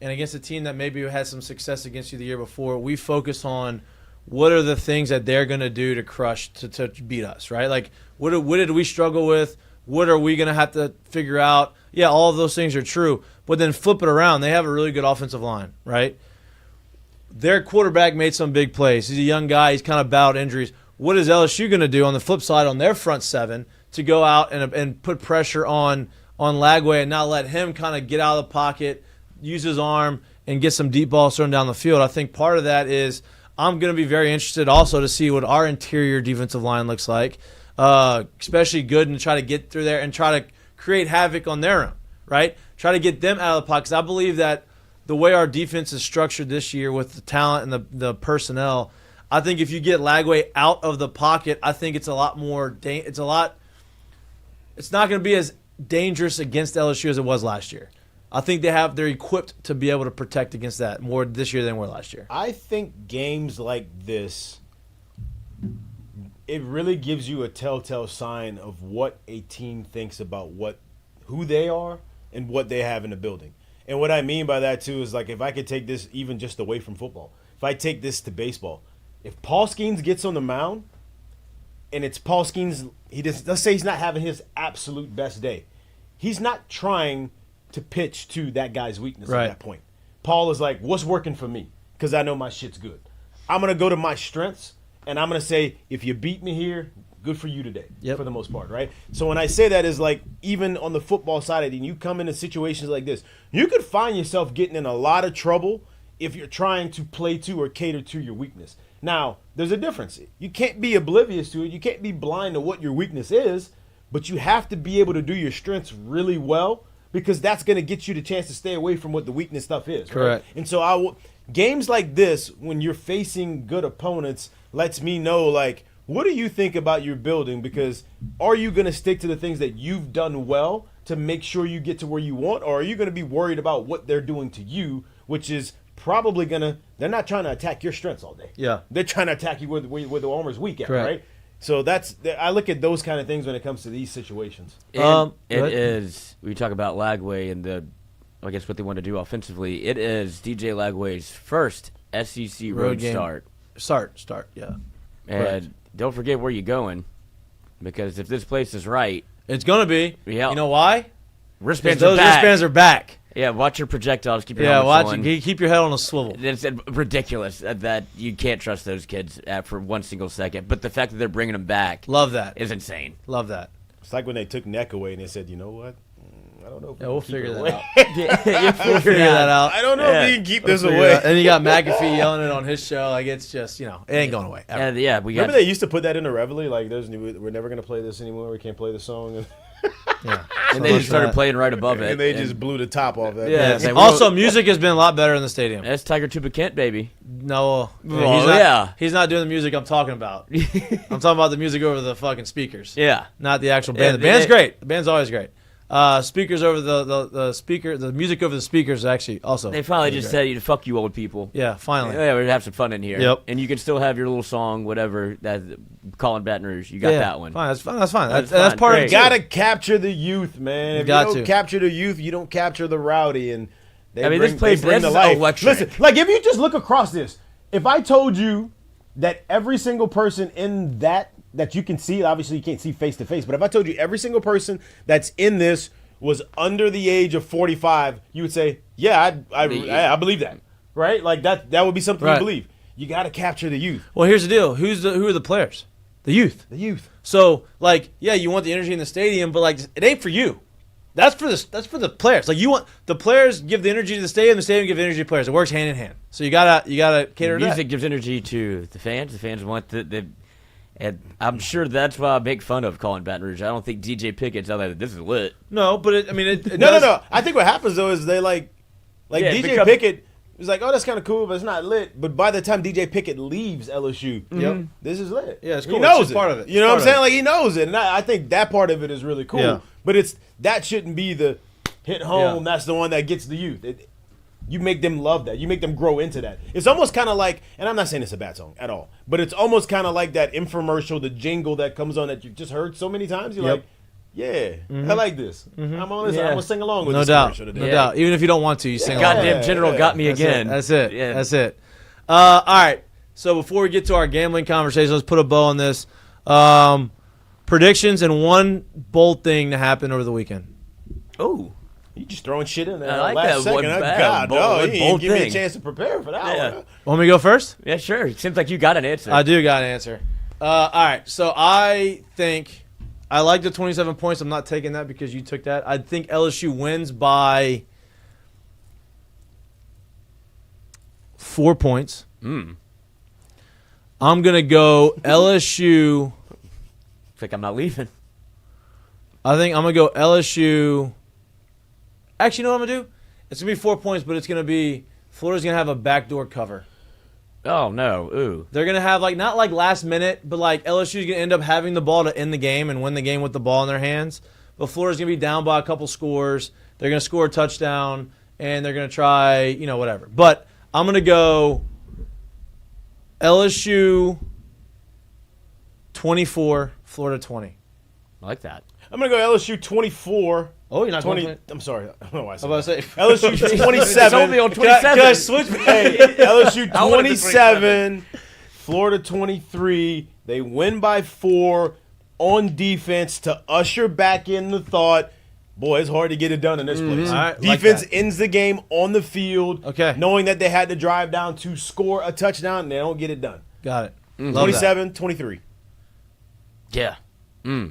and against a team that maybe had some success against you the year before, we focus on what are the things that they're going to do to crush, to beat us, right? Like, what did we struggle with? What are we going to have to figure out? Yeah, all of those things are true, but then flip it around. They have a really good offensive line, right? Their quarterback made some big plays. He's a young guy. He's kind of battled injuries. What is LSU going to do on the flip side on their front 7 to go out and put pressure on Lagway and not let him kind of get out of the pocket, use his arm, and get some deep balls thrown down the field? I think part of that is I'm going to be very interested also to see what our interior defensive line looks like, especially good, and try to get through there and try to create havoc on their own, right? Try to get them out of the pocket, because I believe that the way our defense is structured this year with the talent and the personnel, I think if you get Lagway out of the pocket, I think it's a lot more. It's not going to be as dangerous against LSU as it was last year. I think they're equipped to be able to protect against that more this year than were last year. I think games like this, it really gives you a telltale sign of what a team thinks about who they are and what they have in the building. And what I mean by that, too, is like, if I could take this even just away from football, if I take this to baseball, if Paul Skeens gets on the mound and it's Paul Skeens, let's say he's not having his absolute best day. He's not trying to pitch to that guy's weakness at that point. Paul is like, what's working for me? Because I know my shit's good. I'm going to go to my strengths, and I'm going to say, if you beat me here, good for you today, for the most part, right? So when I say that, is like, even on the football side of it, and you come into situations like this, you could find yourself getting in a lot of trouble if you're trying to play to or cater to your weakness. Now, there's a difference. You can't be oblivious to it. You can't be blind to what your weakness is, but you have to be able to do your strengths really well, because that's going to get you the chance to stay away from what the weakness stuff is. Correct. Right? And so games like this, when you're facing good opponents, lets me know, like, what do you think about your building? Because are you going to stick to the things that you've done well to make sure you get to where you want, or are you going to be worried about what they're doing to you, which is probably going to – they're not trying to attack your strengths all day. Yeah. They're trying to attack you where the armor's weak at, Correct. right? So I look at those kind of things when it comes to these situations. It is – we talk about Lagway and I guess what they want to do offensively. It is DJ Lagway's first SEC road start. Start, yeah. And Correct. Don't forget where you're going, because if this place is right, it's going to be. Yeah. You know why? Wristbands those are back. wristbands are back. Yeah, watch your projectiles. Keep your helmets on. Keep your head on a swivel. It's ridiculous that you can't trust those kids for one single second. But the fact that they're bringing them back, love that, is insane. Love that. It's like when they took Neck away and they said, you know what? I don't know. If Yeah, we'll figure that out. We'll figure that out. I don't know if we can keep this Figure away. it out. And you got McAfee yelling it on his show. Like, it's just, it ain't going away. Ever. And yeah, we got. Remember they used to put that in the Reveille? Like, we're never going to play this anymore. We can't play the song. Yeah. And they just started playing right above it. And they just blew the top off that. Yeah. Yes. Also, music has been a lot better in the stadium. That's Tiger Tuba Kent, baby. No. Yeah, He's not doing the music I'm talking about. I'm talking about the music over the fucking speakers. Yeah. Not the actual band. The band's great. The band's always great. Speakers over the speaker, the music over the speakers is actually also. They finally just said, "You fuck you, old people." Yeah, finally. Yeah, we're gonna have some fun in here. Yep. And you can still have your little song, whatever. That Colin Baton Rouge. You got that one. Fine. That's fine. That's fine. That's That's fine. part of Great. it. You got to capture the youth, man. If you got don't to. capture the youth, you don't capture the rowdy. And they this place they bring this the is life. electric. Listen, like if you just look across this, if I told you that every single person in that you can see, obviously you can't see face to face, but if I told you every single person that's in this was under the age of 45, you would say, yeah, I believe that, right? Like that would be something you believe. You got to capture the youth. Well, here's the deal. Who are the players? The youth. The youth. So, like, yeah, you want the energy in the stadium, but like, it ain't for you. That's for the players. Like, you want the players give the energy to the stadium give energy to players. It works hand in hand. So you gotta cater to that. Music gives energy to the fans. The fans want and I'm sure that's why I make fun of Colin Baton Rouge. I don't think DJ Pickett's out there. This is lit. No, but it No. I think what happens though is they like DJ Pickett is like, oh, that's kind of cool, but it's not lit. But by the time DJ Pickett leaves LSU, this is lit. Yeah, it's cool. He knows it's part of it. You know what I'm saying? Like he knows it, and I think that part of it is really cool. Yeah. But that shouldn't be the hit home. That's the one that gets the youth. You make them love that. You make them grow into that. It's almost kind of like, and I'm not saying it's a bad song at all, but it's almost kind of like that infomercial, the jingle that comes on that you've just heard so many times. You're like, yeah, I like this. I'm on this. I'm gonna sing along with this commercial today. No doubt. Even if you don't want to, you sing along. Goddamn General got me again. That's it. That's it. All right. So before we get to our gambling conversation, let's put a bow on this. Predictions and one bold thing to happen over the weekend. Oh. You just throwing shit in there. I like last that one. second. Bad, God, you didn't give me a thing. chance to prepare for that one. Want me to go first? Yeah, sure. It seems like you got an answer. I do got an answer. All right. So I think I like the 27 points. I'm not taking that because you took that. I think LSU wins by 4 points. I'm going to go LSU. It's like I'm not leaving. I think I'm going to go LSU. Actually, you know what I'm going to do? It's going to be 4 points, but it's going to be Florida's going to have a backdoor cover. Oh, no. Ooh. They're going to have, like, not like last minute, but like LSU's going to end up having the ball to end the game and win the game with the ball in their hands. But Florida's going to be down by a couple scores. They're going to score a touchdown, and they're going to try, whatever. But I'm going to go LSU 24, Florida 20. I like that. I'm going to go LSU 24. Oh, you're not 20. I'm sorry. I don't know why I said I'm about to that. say. LSU 27. Only on 27. Can I switch? Hey, LSU I wanted the 27, Florida 23. They win by 4 on defense to usher back in the thought. Boy, it's hard to get it done in this place. All right, Defense like that. ends the game on the field, Okay. knowing that they had to drive down to score a touchdown, and they don't get it done. Got it. Love 27, 23. Yeah. I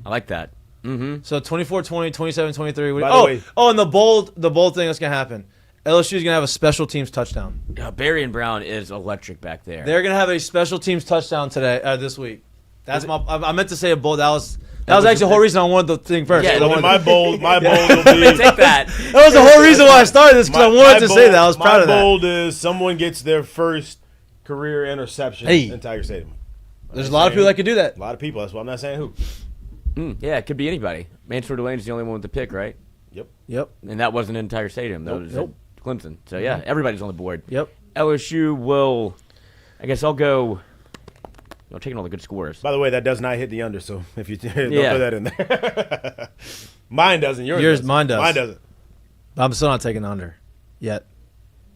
like that. So 24-20, 27-23. By the way- and the bold thing that's going to happen. LSU's going to have a special teams touchdown. Barry and Brown is electric back there. They're going to have a special teams touchdown this week. That's I meant to say a bold. That was actually the whole reason I wanted the thing first. Yeah, Well, then my bold will be. Take that. That was the whole reason why I started this, because I wanted to say that. I was proud of My that. bold is someone gets their first career interception in Tiger Stadium. There's a lot of people that could do that. A lot of people. That's why I'm not saying who. Yeah, it could be anybody. Mansfield Delane's the only one with the pick, right? Yep. And that wasn't an entire stadium. That was at Clemson. So, yeah, everybody's on the board. Yep. LSU will, I guess I'll go, taking all the good scores. By the way, that does not hit the under, so if you don't put Yeah. that in there. Mine doesn't. Yours does. Mine does. Mine doesn't. I'm still not taking the under yet.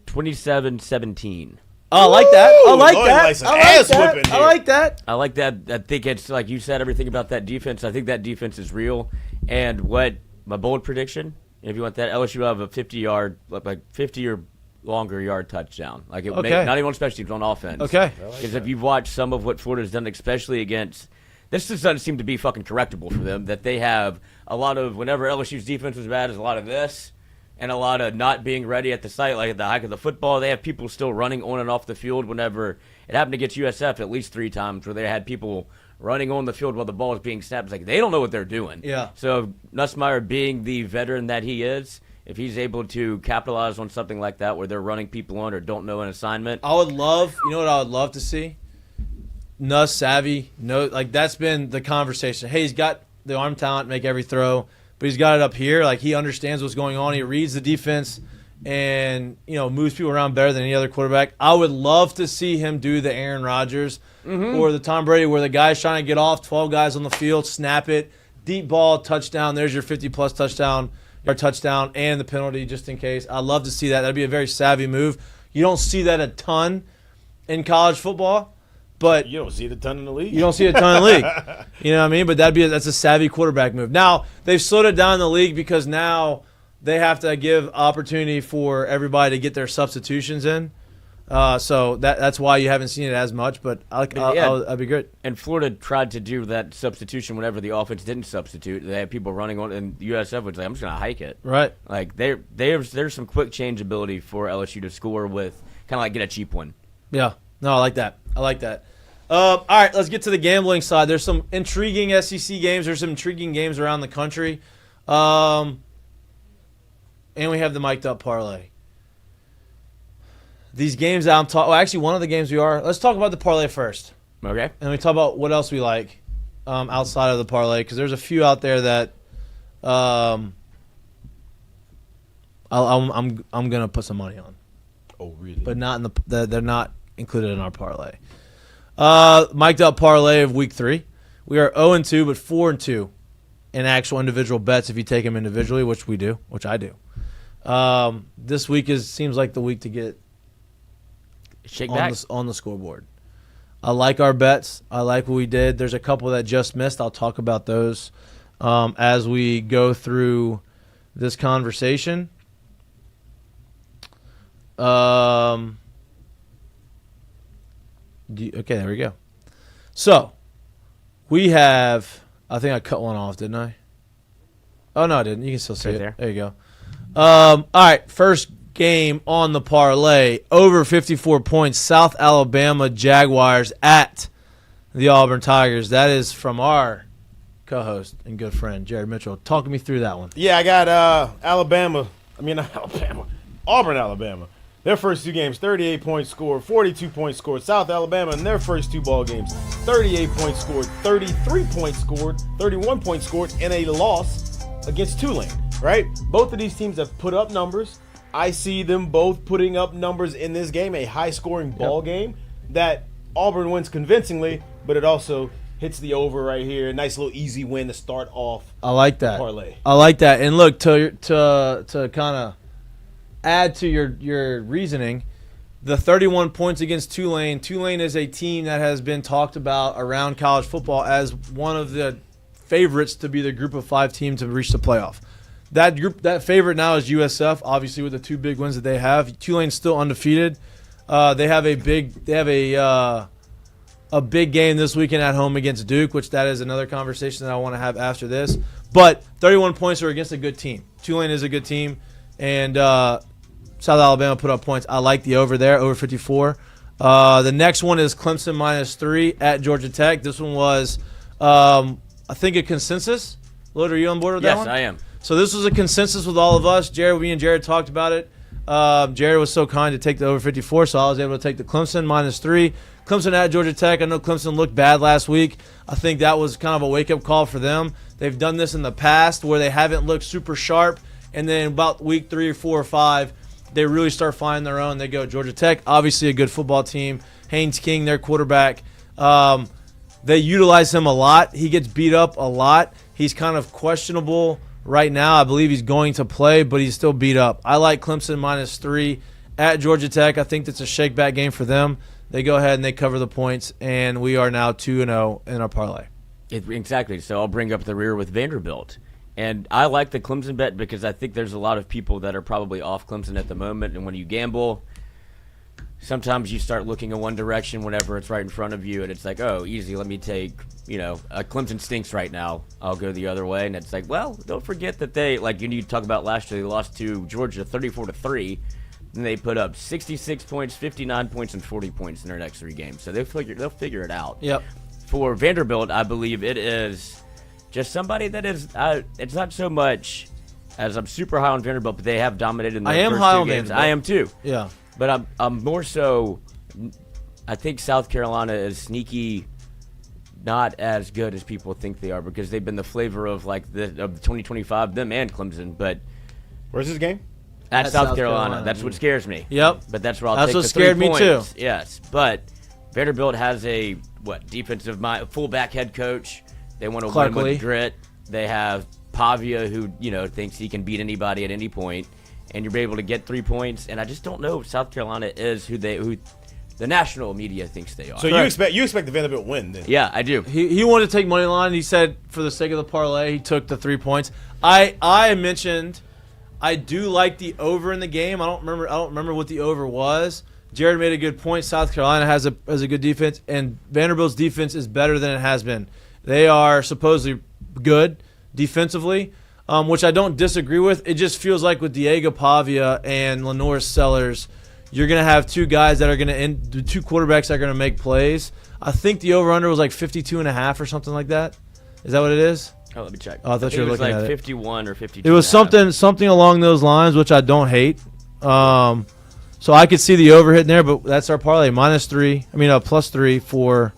27-17. Oh, I like that. I like Lloyd that. likes an I like ass that. whipping I here. like that. I like that. I think it's like you said everything about that defense. I think that defense is real. And what my bold prediction, if you want that, LSU will have a 50-yard, like 50 or longer yard touchdown. Like it Okay. not even on special teams, on offense. Okay. Because if you've watched some of what Florida's done, especially against this just doesn't seem to be fucking correctable for them. That they have a lot of, whenever LSU's defense was bad, there's a lot of this and a lot of not being ready at the site, like at the hike of the football. They have people still running on and off the field whenever it happened against USF at least 3 times where they had people running on the field while the ball is being snapped. It's like they don't know what they're doing. Yeah. So Nussmeier, being the veteran that he is, if he's able to capitalize on something like that where they're running people on or don't know an assignment. I would love, you know what I would love to see? Nuss savvy. No, like that's been the conversation. Hey, he's got the arm talent, make every throw, but he's got it up here. Like he understands what's going on. He reads the defense and, moves people around better than any other quarterback. I would love to see him do the Aaron Rodgers or the Tom Brady where the guy's trying to get off, 12 guys on the field, snap it, deep ball, touchdown. There's your 50-plus touchdown and the penalty just in case. I'd love to see that. That'd be a very savvy move. You don't see that a ton in college football, but you don't see it a ton in the league. You don't see it a ton in the league. You know what I mean? But that's a savvy quarterback move. Now, they've slowed it down in the league because now they have to give opportunity for everybody to get their substitutions in. So that's why you haven't seen it as much, but that'd be great. And Florida tried to do that substitution whenever the offense didn't substitute. They had people running on, and USF was like, I'm just going to hike it. Right. Like, there's some quick change ability for LSU to score with, kind of like get a cheap one. Yeah. No, I like that. All right, let's get to the gambling side. There's some intriguing SEC games. There's some intriguing games around the country. And we have the Mik'd up parlay. These games that I'm talking – well, actually, one of the games we are – let's talk about the parlay first. Okay. And we talk about what else we like outside of the parlay because there's a few out there that I'm going to put some money on. Oh, really? But not in they're not included in our parlay. Mik'd up parlay of week 3. We are 0-2, but 4-2 in actual individual bets if you take them individually, which I do. This week seems like the week to get shake back on the scoreboard. I like our bets. I like what we did. There's a couple that just missed. I'll talk about those as we go through this conversation. Okay, there we go. So, we have – I think I cut one off, didn't I? Oh, no, I didn't. You can still see it. There you go. All right, first game on the parlay, over 54 points, South Alabama Jaguars at the Auburn Tigers. That is from our co-host and good friend, Jared Mitchell. Talk me through that one. Yeah, I got Auburn, Alabama. Their first 2 games, 38 points scored, 42 points scored. South Alabama in their first 2 ball games, 38 points scored, 33 points scored, 31 points scored, and a loss against Tulane, right? Both of these teams have put up numbers. I see them both putting up numbers in this game, a high-scoring ball game that Auburn wins convincingly, but it also hits the over right here. Nice little easy win to start off. I like that. Parlay. I like that. And look, to kind of add to your reasoning, the 31 points against Tulane. Tulane is a team that has been talked about around college football as one of the favorites to be the group of 5 team to reach the playoff. That favorite now is USF, obviously with the 2 big wins that they have. Tulane's still undefeated. They have a big game this weekend at home against Duke, which that is another conversation that I want to have after this. But 31 points are against a good team. Tulane is a good team, and South Alabama put up points. I like the over there, over 54. The next one is Clemson -3 at Georgia Tech. This one was, I think, a consensus. Lloyd, are you on board with that one? Yes, I am. So this was a consensus with all of us. Me and Jared talked about it. Jared was so kind to take the over 54, so I was able to take the Clemson -3. Clemson at Georgia Tech. I know Clemson looked bad last week. I think that was kind of a wake-up call for them. They've done this in the past where they haven't looked super sharp, and then about week 3 or 4 or 5, they really start finding their own. They go Georgia Tech, obviously a good football team. Haynes King, their quarterback. They utilize him a lot. He gets beat up a lot. He's kind of questionable right now. I believe he's going to play, but he's still beat up. I like Clemson -3 at Georgia Tech. I think that's a shakeback game for them. They go ahead and they cover the points, and we are now 2-0 in our parlay. Exactly. So I'll bring up the rear with Vanderbilt. And I like the Clemson bet because I think there's a lot of people that are probably off Clemson at the moment. And when you gamble, sometimes you start looking in one direction whenever it's right in front of you, and it's like, oh, easy, let me take, Clemson stinks right now. I'll go the other way. And it's like, well, don't forget that you need to talk about last year. They lost to Georgia 34-3. And they put up 66 points, 59 points, and 40 points in their next 3 games. So they'll figure it out. Yep. For Vanderbilt, I believe it is just somebody that is, it's not so much as I'm super high on Vanderbilt, but they have dominated in their first 2 games. I am too. Yeah. But I'm more so, I think South Carolina is sneaky, not as good as people think they are, because they've been the flavor of of 2025, them and Clemson. But where's this game? At South Carolina. That's what scares me. Yep. But that's where I'll take the 3 points. That's what scared me too. Yes. But Vanderbilt has a defensive fullback head coach. They want to win with grit. They have Pavia, who thinks he can beat anybody at any point, and you're able to get 3 points. And I just don't know if South Carolina is who the national media thinks they are. So you expect the Vanderbilt win then? Yeah, I do. He wanted to take money line. He said for the sake of the parlay, he took the 3 points. I mentioned I do like the over in the game. I don't remember what the over was. Jared made a good point. South Carolina has a good defense, and Vanderbilt's defense is better than it has been. They are supposedly good defensively, which I don't disagree with. It just feels like with Diego Pavia and Lenore Sellers, you're going to have 2 guys that are going to end, 2 quarterbacks that are going to make plays. I think the over-under was like 52.5 or something like that. Is that what it is? Oh, let me check. Oh, I thought you were looking at it. It was like 51 or 52. It was something along those lines, which I don't hate. So I could see the over hitting there, but that's our parlay. +3 for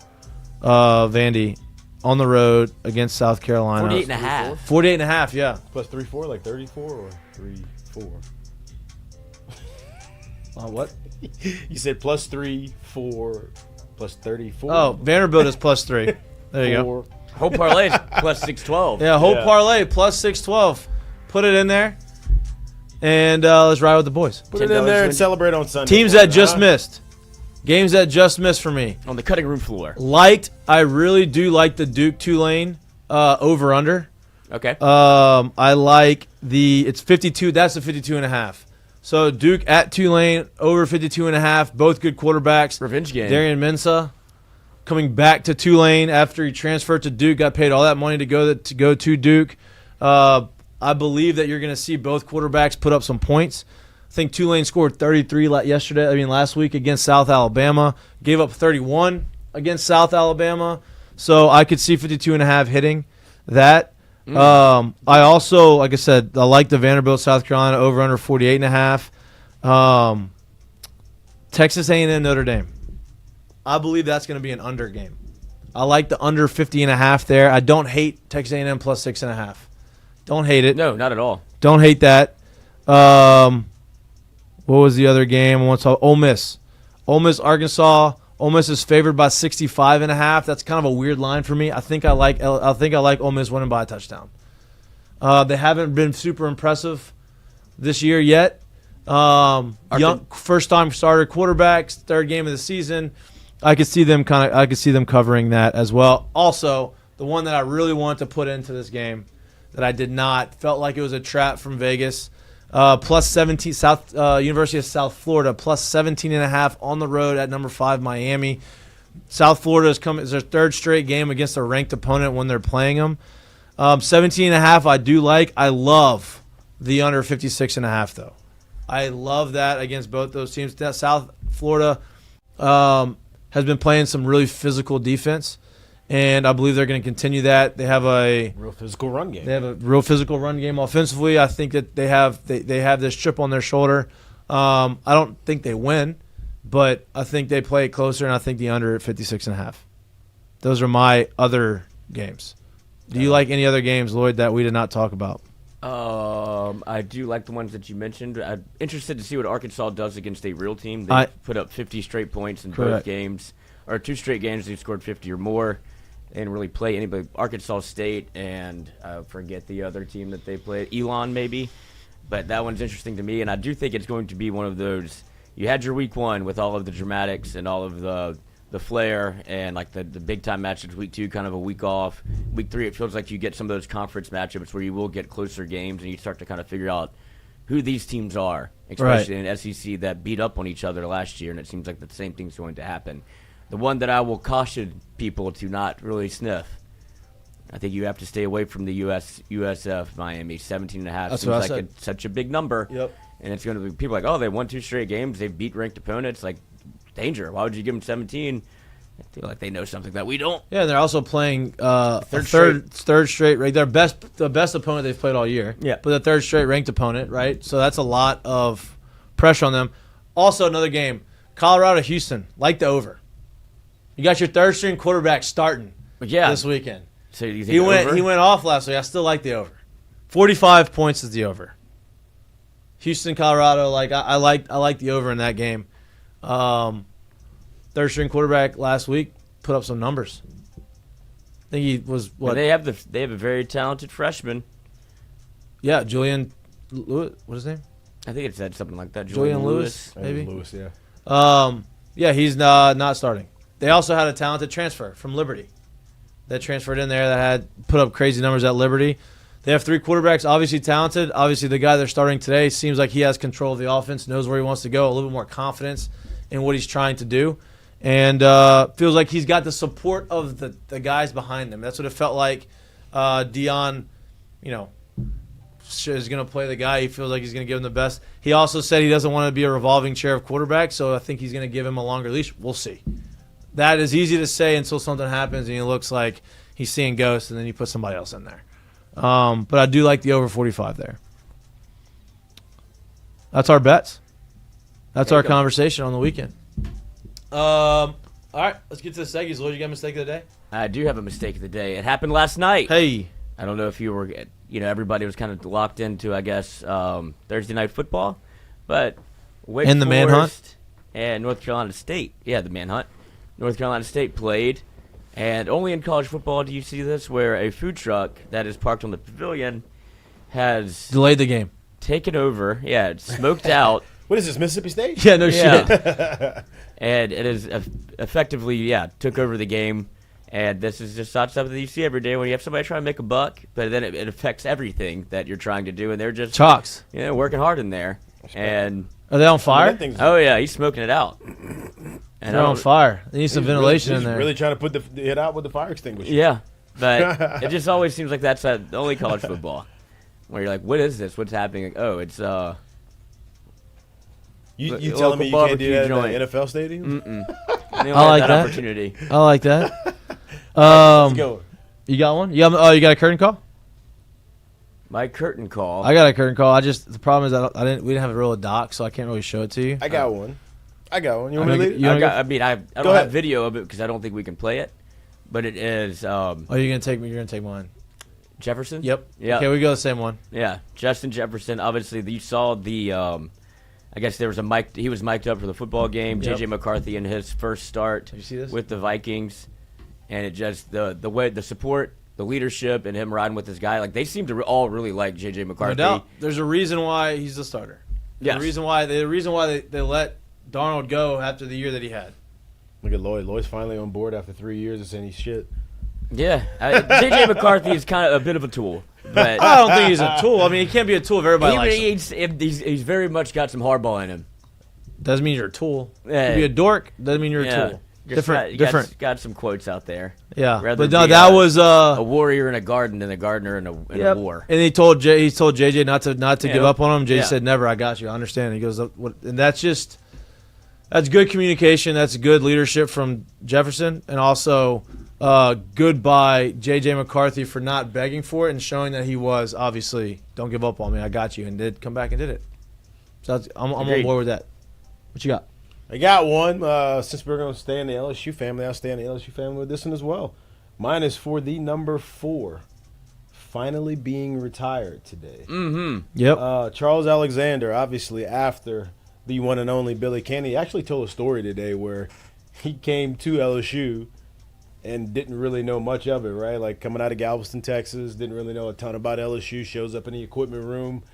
Vandy on the road against South Carolina. 48.5. 48.5, yeah. +3-4, like 34 or 3-4? What? You said +3, 4, +34. Oh, Vanderbilt is +3. There you go. Whole parlay is +612. Yeah, parlay +612. Put it in there, and let's ride with the boys. Put it in there and celebrate on Sunday. Teams that just missed. Games that just missed for me. On the cutting room floor. I really do like the Duke-Tulane over-under. Okay. I like it's 52. That's the 52.5. So Duke at Tulane, over 52.5. Both good quarterbacks. Revenge game. Darian Mensah coming back to Tulane after he transferred to Duke, got paid all that money to go to Duke. I believe that you're going to see both quarterbacks put up some points. I think Tulane scored 33 last week against South Alabama. Gave up 31 against South Alabama. So I could see 52.5 hitting that. I also, like I said, I like the Vanderbilt South Carolina over under 48.5. Texas A&M Notre Dame. I believe that's going to be an under game. I like the under 50.5 there. I don't hate Texas A&M +6.5. Don't hate it. No, not at all. Don't hate that. What was the other game? Ole Miss. Ole Miss, Arkansas. Ole Miss is favored by 65.5. That's kind of a weird line for me. I think I like Ole Miss winning by a touchdown. They haven't been super impressive this year yet. Young first-time starter quarterbacks, 3rd game of the season. I could see them covering that as well. Also, the one that I really wanted to put into this game that I did not, felt like it was a trap from Vegas. +17 University of South Florida +17.5 on the road at number 5 Miami. South Florida is their 3rd straight game against a ranked opponent when they're playing them. 17.5 I do like. I love the under 56.5 though. I love that against both those teams. That South Florida has been playing some really physical defense, and I believe they're going to continue that. They have a real physical run game. They have a real physical run game offensively. I think that they have this chip on their shoulder. I don't think they win, but I think they play it closer, and I think the under at 56.5. Those are my other games. Do you like any other games, Lloyd, that we did not talk about? I do like the ones that you mentioned. I'm interested to see what Arkansas does against a real team. They put up 50 straight points in both games, or 2 straight games they've scored 50 or more. They didn't really play anybody. Arkansas State and I forget the other team that they played, Elon maybe. But that one's interesting to me, and I do think it's going to be one of those. You had your week 1 with all of the dramatics and all of the flair and like the big time matchups. Week 2, kind of a week off. Week 3, it feels like you get some of those conference matchups where you will get closer games and you start to kind of figure out who these teams are, especially in SEC that beat up on each other last year, and it seems like the same thing's going to happen. The one that I will caution people to not really sniff, I think you have to stay away from the USF Miami. 17.5 seems like such a big number. Yep. And it's going to be people like, oh, they won 2 straight games. They've beat ranked opponents. Like, danger. Why would you give them 17? I feel like they know something that we don't. Yeah, and they're also playing third straight. Right, the best opponent they've played all year. Yeah, but the third straight ranked opponent, right? So that's a lot of pressure on them. Also, another game, Colorado-Houston, like the over. You got your third string quarterback starting this weekend. So you think he went off last week. I still like the over. 45 points is the over. Houston, Colorado, I like the over in that game. Third string quarterback last week put up some numbers. I think he was what? They have a very talented freshman. Yeah, Julian Lewis. What is his name? I think it said something like that. Julian Lewis, maybe. Lewis, yeah. Yeah, he's not starting. They also had a talented transfer from Liberty that transferred in there that had put up crazy numbers at Liberty. They have 3 quarterbacks, obviously talented. Obviously, the guy they're starting today seems like he has control of the offense, knows where he wants to go, a little bit more confidence in what he's trying to do, and feels like he's got the support of the guys behind him. That's what it felt like. Dion, is going to play the guy. He feels like he's going to give him the best. He also said he doesn't want to be a revolving chair of quarterback, so I think he's going to give him a longer leash. We'll see. That is easy to say until something happens and he looks like he's seeing ghosts, and then you put somebody else in there. But I do like the over 45 there. That's our bets. That's our conversation on the weekend. All right, let's get to the seggies. Lloyd, you got a mistake of the day? I do have a mistake of the day. It happened last night. Hey. I don't know if you were, everybody was kind of locked into, I guess, Thursday night football. But Wake and the Forest manhunt? And North Carolina State. Yeah, the manhunt. North Carolina State played. And only in college football do you see this, where a food truck that is parked on the pavilion has delayed the game, taken over. Yeah, it's smoked out. What is this, Mississippi State? Yeah, no shit. And it is effectively, took over the game. And this is just not something that you see every day when you have somebody trying to make a buck, but then it affects everything that you're trying to do, and they're just chalks, working hard in there. And are they on fire? Oh yeah, he's smoking it out. And they're on fire. They need some ventilation in there. Really trying to put it out with the fire extinguisher. Yeah, but it just always seems like that's the only college football where you're like, what is this? What's happening? Like, oh, it's You telling me you can't do that in the NFL stadium? I like that opportunity. I like that. Let's go. You got one? You got a curtain call? My curtain call. I got a curtain call. The problem is we didn't have a real doc, so I can't really show it to you. I got one. You want me to lead it? I don't have video of it because I don't think we can play it. But it is. You're gonna take mine. Jefferson. Yep. Yeah. Okay, we go the same one. Yeah, Justin Jefferson. Obviously, you saw the. I guess there was a mic. He was mic'd up for the football game. Yep. JJ McCarthy in his first start. Did you see this? With the Vikings, and it just the way the support, the leadership, and him riding with this guy. Like they seem to all really like JJ McCarthy. No doubt. There's a reason why he's the starter. Yes. The reason why they let Darnold go after the year that he had. Look at Lloyd. Lloyd's finally on board after 3 years of saying he's shit. Yeah, JJ McCarthy is kind of a bit of a tool. But I don't think he's a tool. I mean, he can't be a tool if everybody likes him. He's very much got some hardball in him. Doesn't mean you're a tool. Yeah. You could be a dork. Doesn't mean you're a tool. Different. Got some quotes out there. Yeah, but no, that was a warrior in a garden and a gardener in a war. And he told JJ not to give up on him. JJ said, "Never. I got you. I understand." And he goes, and that's good communication. That's good leadership from Jefferson, and also good by JJ McCarthy for not begging for it and showing that he was obviously don't give up on me. I got you, and did come back and did it. So I'm on board with that. What you got? I got one. Since we're going to stay in the LSU family, I'll stay in the LSU family with this one as well. Mine is for the number 4, finally being retired today. Mm-hmm. Yep. Charles Alexander, obviously after the one and only Billy Cannon, actually told a story today where he came to LSU and didn't really know much of it, right? Like coming out of Galveston, Texas, didn't really know a ton about LSU, shows up in the equipment room.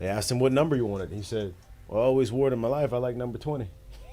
They asked him what number he wanted. He said, well, I always wore it in my life. I like number 20.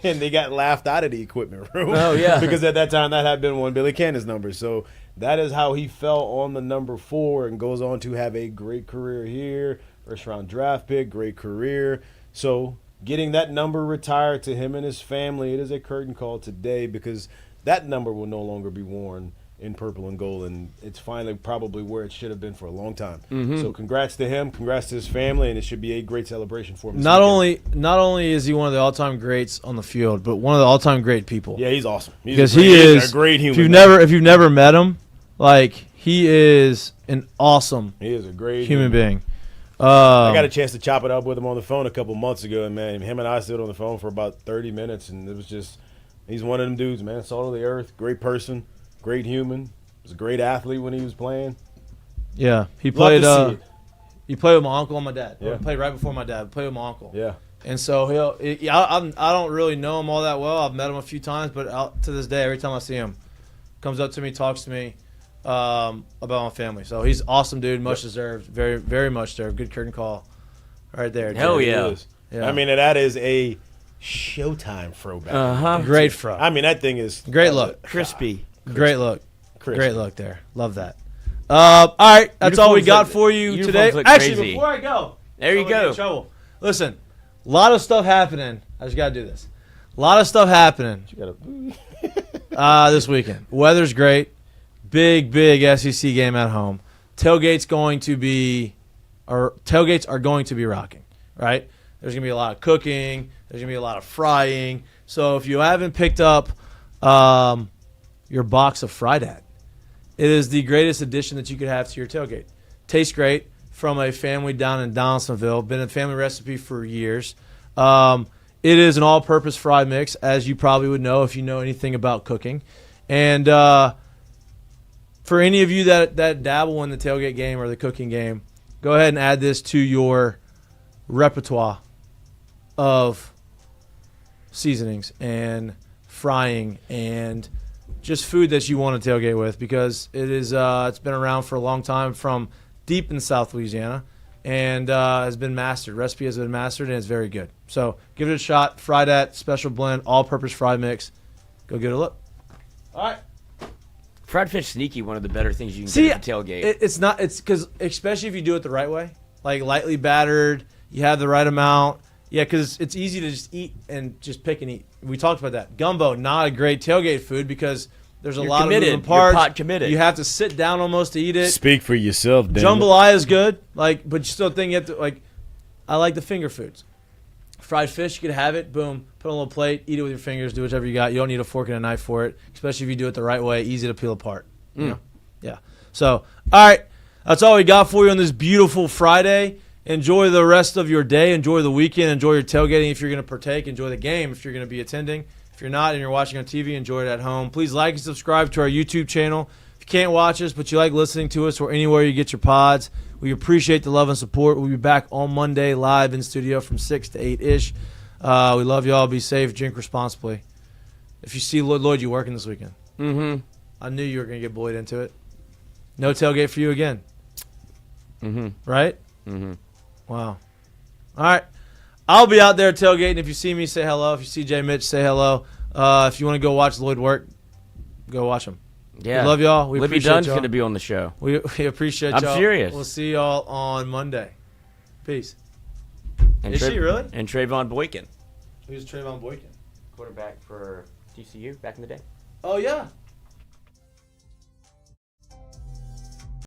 And they got laughed out of the equipment room. Oh, yeah. Because at that time, that had been one of Billy Cannon's numbers. So that is how he fell on the number 4 and goes on to have a great career here. first-round draft pick, great career. So getting that number retired to him and his family, it is a curtain call today because that number will no longer be worn in purple and gold, and it's finally probably where it should have been for a long time. So congrats to him, congrats to his family, and it should be a great celebration for him. Not only is he one of the all-time greats on the field, but one of the all-time great people. Yeah, he's awesome. Because he is a great human. If you've never met him, like he is an awesome. He is a great human being. I got a chance to chop it up with him on the phone a couple months ago, and man, him and I stood on the phone for about 30 minutes, and it was just, he's one of them dudes, man, salt of the earth, great person, great human, was a great athlete when he was playing. Yeah, he played. Love to see it. He played with my uncle and my dad. Yeah. He played right before my dad. Played with my uncle. Yeah. And so I don't really know him all that well. I've met him a few times, but to this day, every time I see him, comes up to me, talks to me about my family. So he's awesome, dude. Much deserved. Very, very much deserved. Good curtain call, right there. Hell dude. yeah. Yeah. I mean, that is a Showtime throwback. Great fro. I mean, that thing is great look. Crispy. Great look. Crispy. Great look there. Love that. All right, that's all we got for you uniforms today. look Actually, crazy. before I go, There you before we get in go. trouble. Listen, a lot of stuff happening. I just got to do this. A lot of stuff happening You gotta, this weekend. Weather's great. Big SEC game at home. Tailgates are going to be rocking, right? There's going to be a lot of cooking. There's going to be a lot of frying. So if you haven't picked up your box of Fridat, it is the greatest addition that you could have to your tailgate. Tastes great from a family down in Donaldsonville. Been a family recipe for years. It is an all-purpose fry mix, as you probably would know if you know anything about cooking. And for any of you that dabble in the tailgate game or the cooking game, go ahead and add this to your repertoire of seasonings and frying and just food that you want to tailgate with, because it's been around for a long time from deep in South Louisiana and has been mastered. Recipe has been mastered, and it's very good. So give it a shot. Fry that special blend, all-purpose fry mix. Go get a look. All right. Fried fish sneaky, one of the better things you can See, get at the tailgate. It's because, especially if you do it the right way, like lightly battered, you have the right amount. Yeah, because it's easy to just eat and just pick and eat. We talked about that. Gumbo, not a great tailgate food because there's a lot of moving parts. You're pot committed. You have to sit down almost to eat it. speak for yourself, Dan. Jambalaya is good, but you still think you have to, I like the finger foods. Fried fish, you could have it, boom, put on a little plate, eat it with your fingers, do whatever you got. You don't need a fork and a knife for it, especially if you do it the right way, easy to peel apart. You know? Yeah. So, all right, that's all we got for you on this beautiful Friday. Enjoy the rest of your day. Enjoy the weekend. Enjoy your tailgating if you're going to partake. Enjoy the game if you're going to be attending. If you're not and you're watching on TV, enjoy it at home. Please like and subscribe to our YouTube channel. If you can't watch us, but you like listening to us or anywhere you get your pods, we appreciate the love and support. We'll be back on Monday live in studio from 6 to 8-ish. We love y'all. Be safe. Drink responsibly. If you see Lloyd, you working this weekend. Mm-hmm. I knew you were going to get Boyd into it. No tailgate for you again. Mm-hmm. Right? Mm-hmm. Wow. All right. I'll be out there tailgating. If you see me, say hello. If you see Jay Mitch, say hello. If you want to go watch Lloyd work, go watch him. Yeah. We love y'all. We Libby appreciate Dunn's y'all. going to be on the show. We appreciate I'm y'all. serious. We'll see y'all on Monday. Peace. And Is she really? And Trayvon Boykin. Who's Trayvon Boykin? Quarterback for TCU back in the day. Oh, yeah.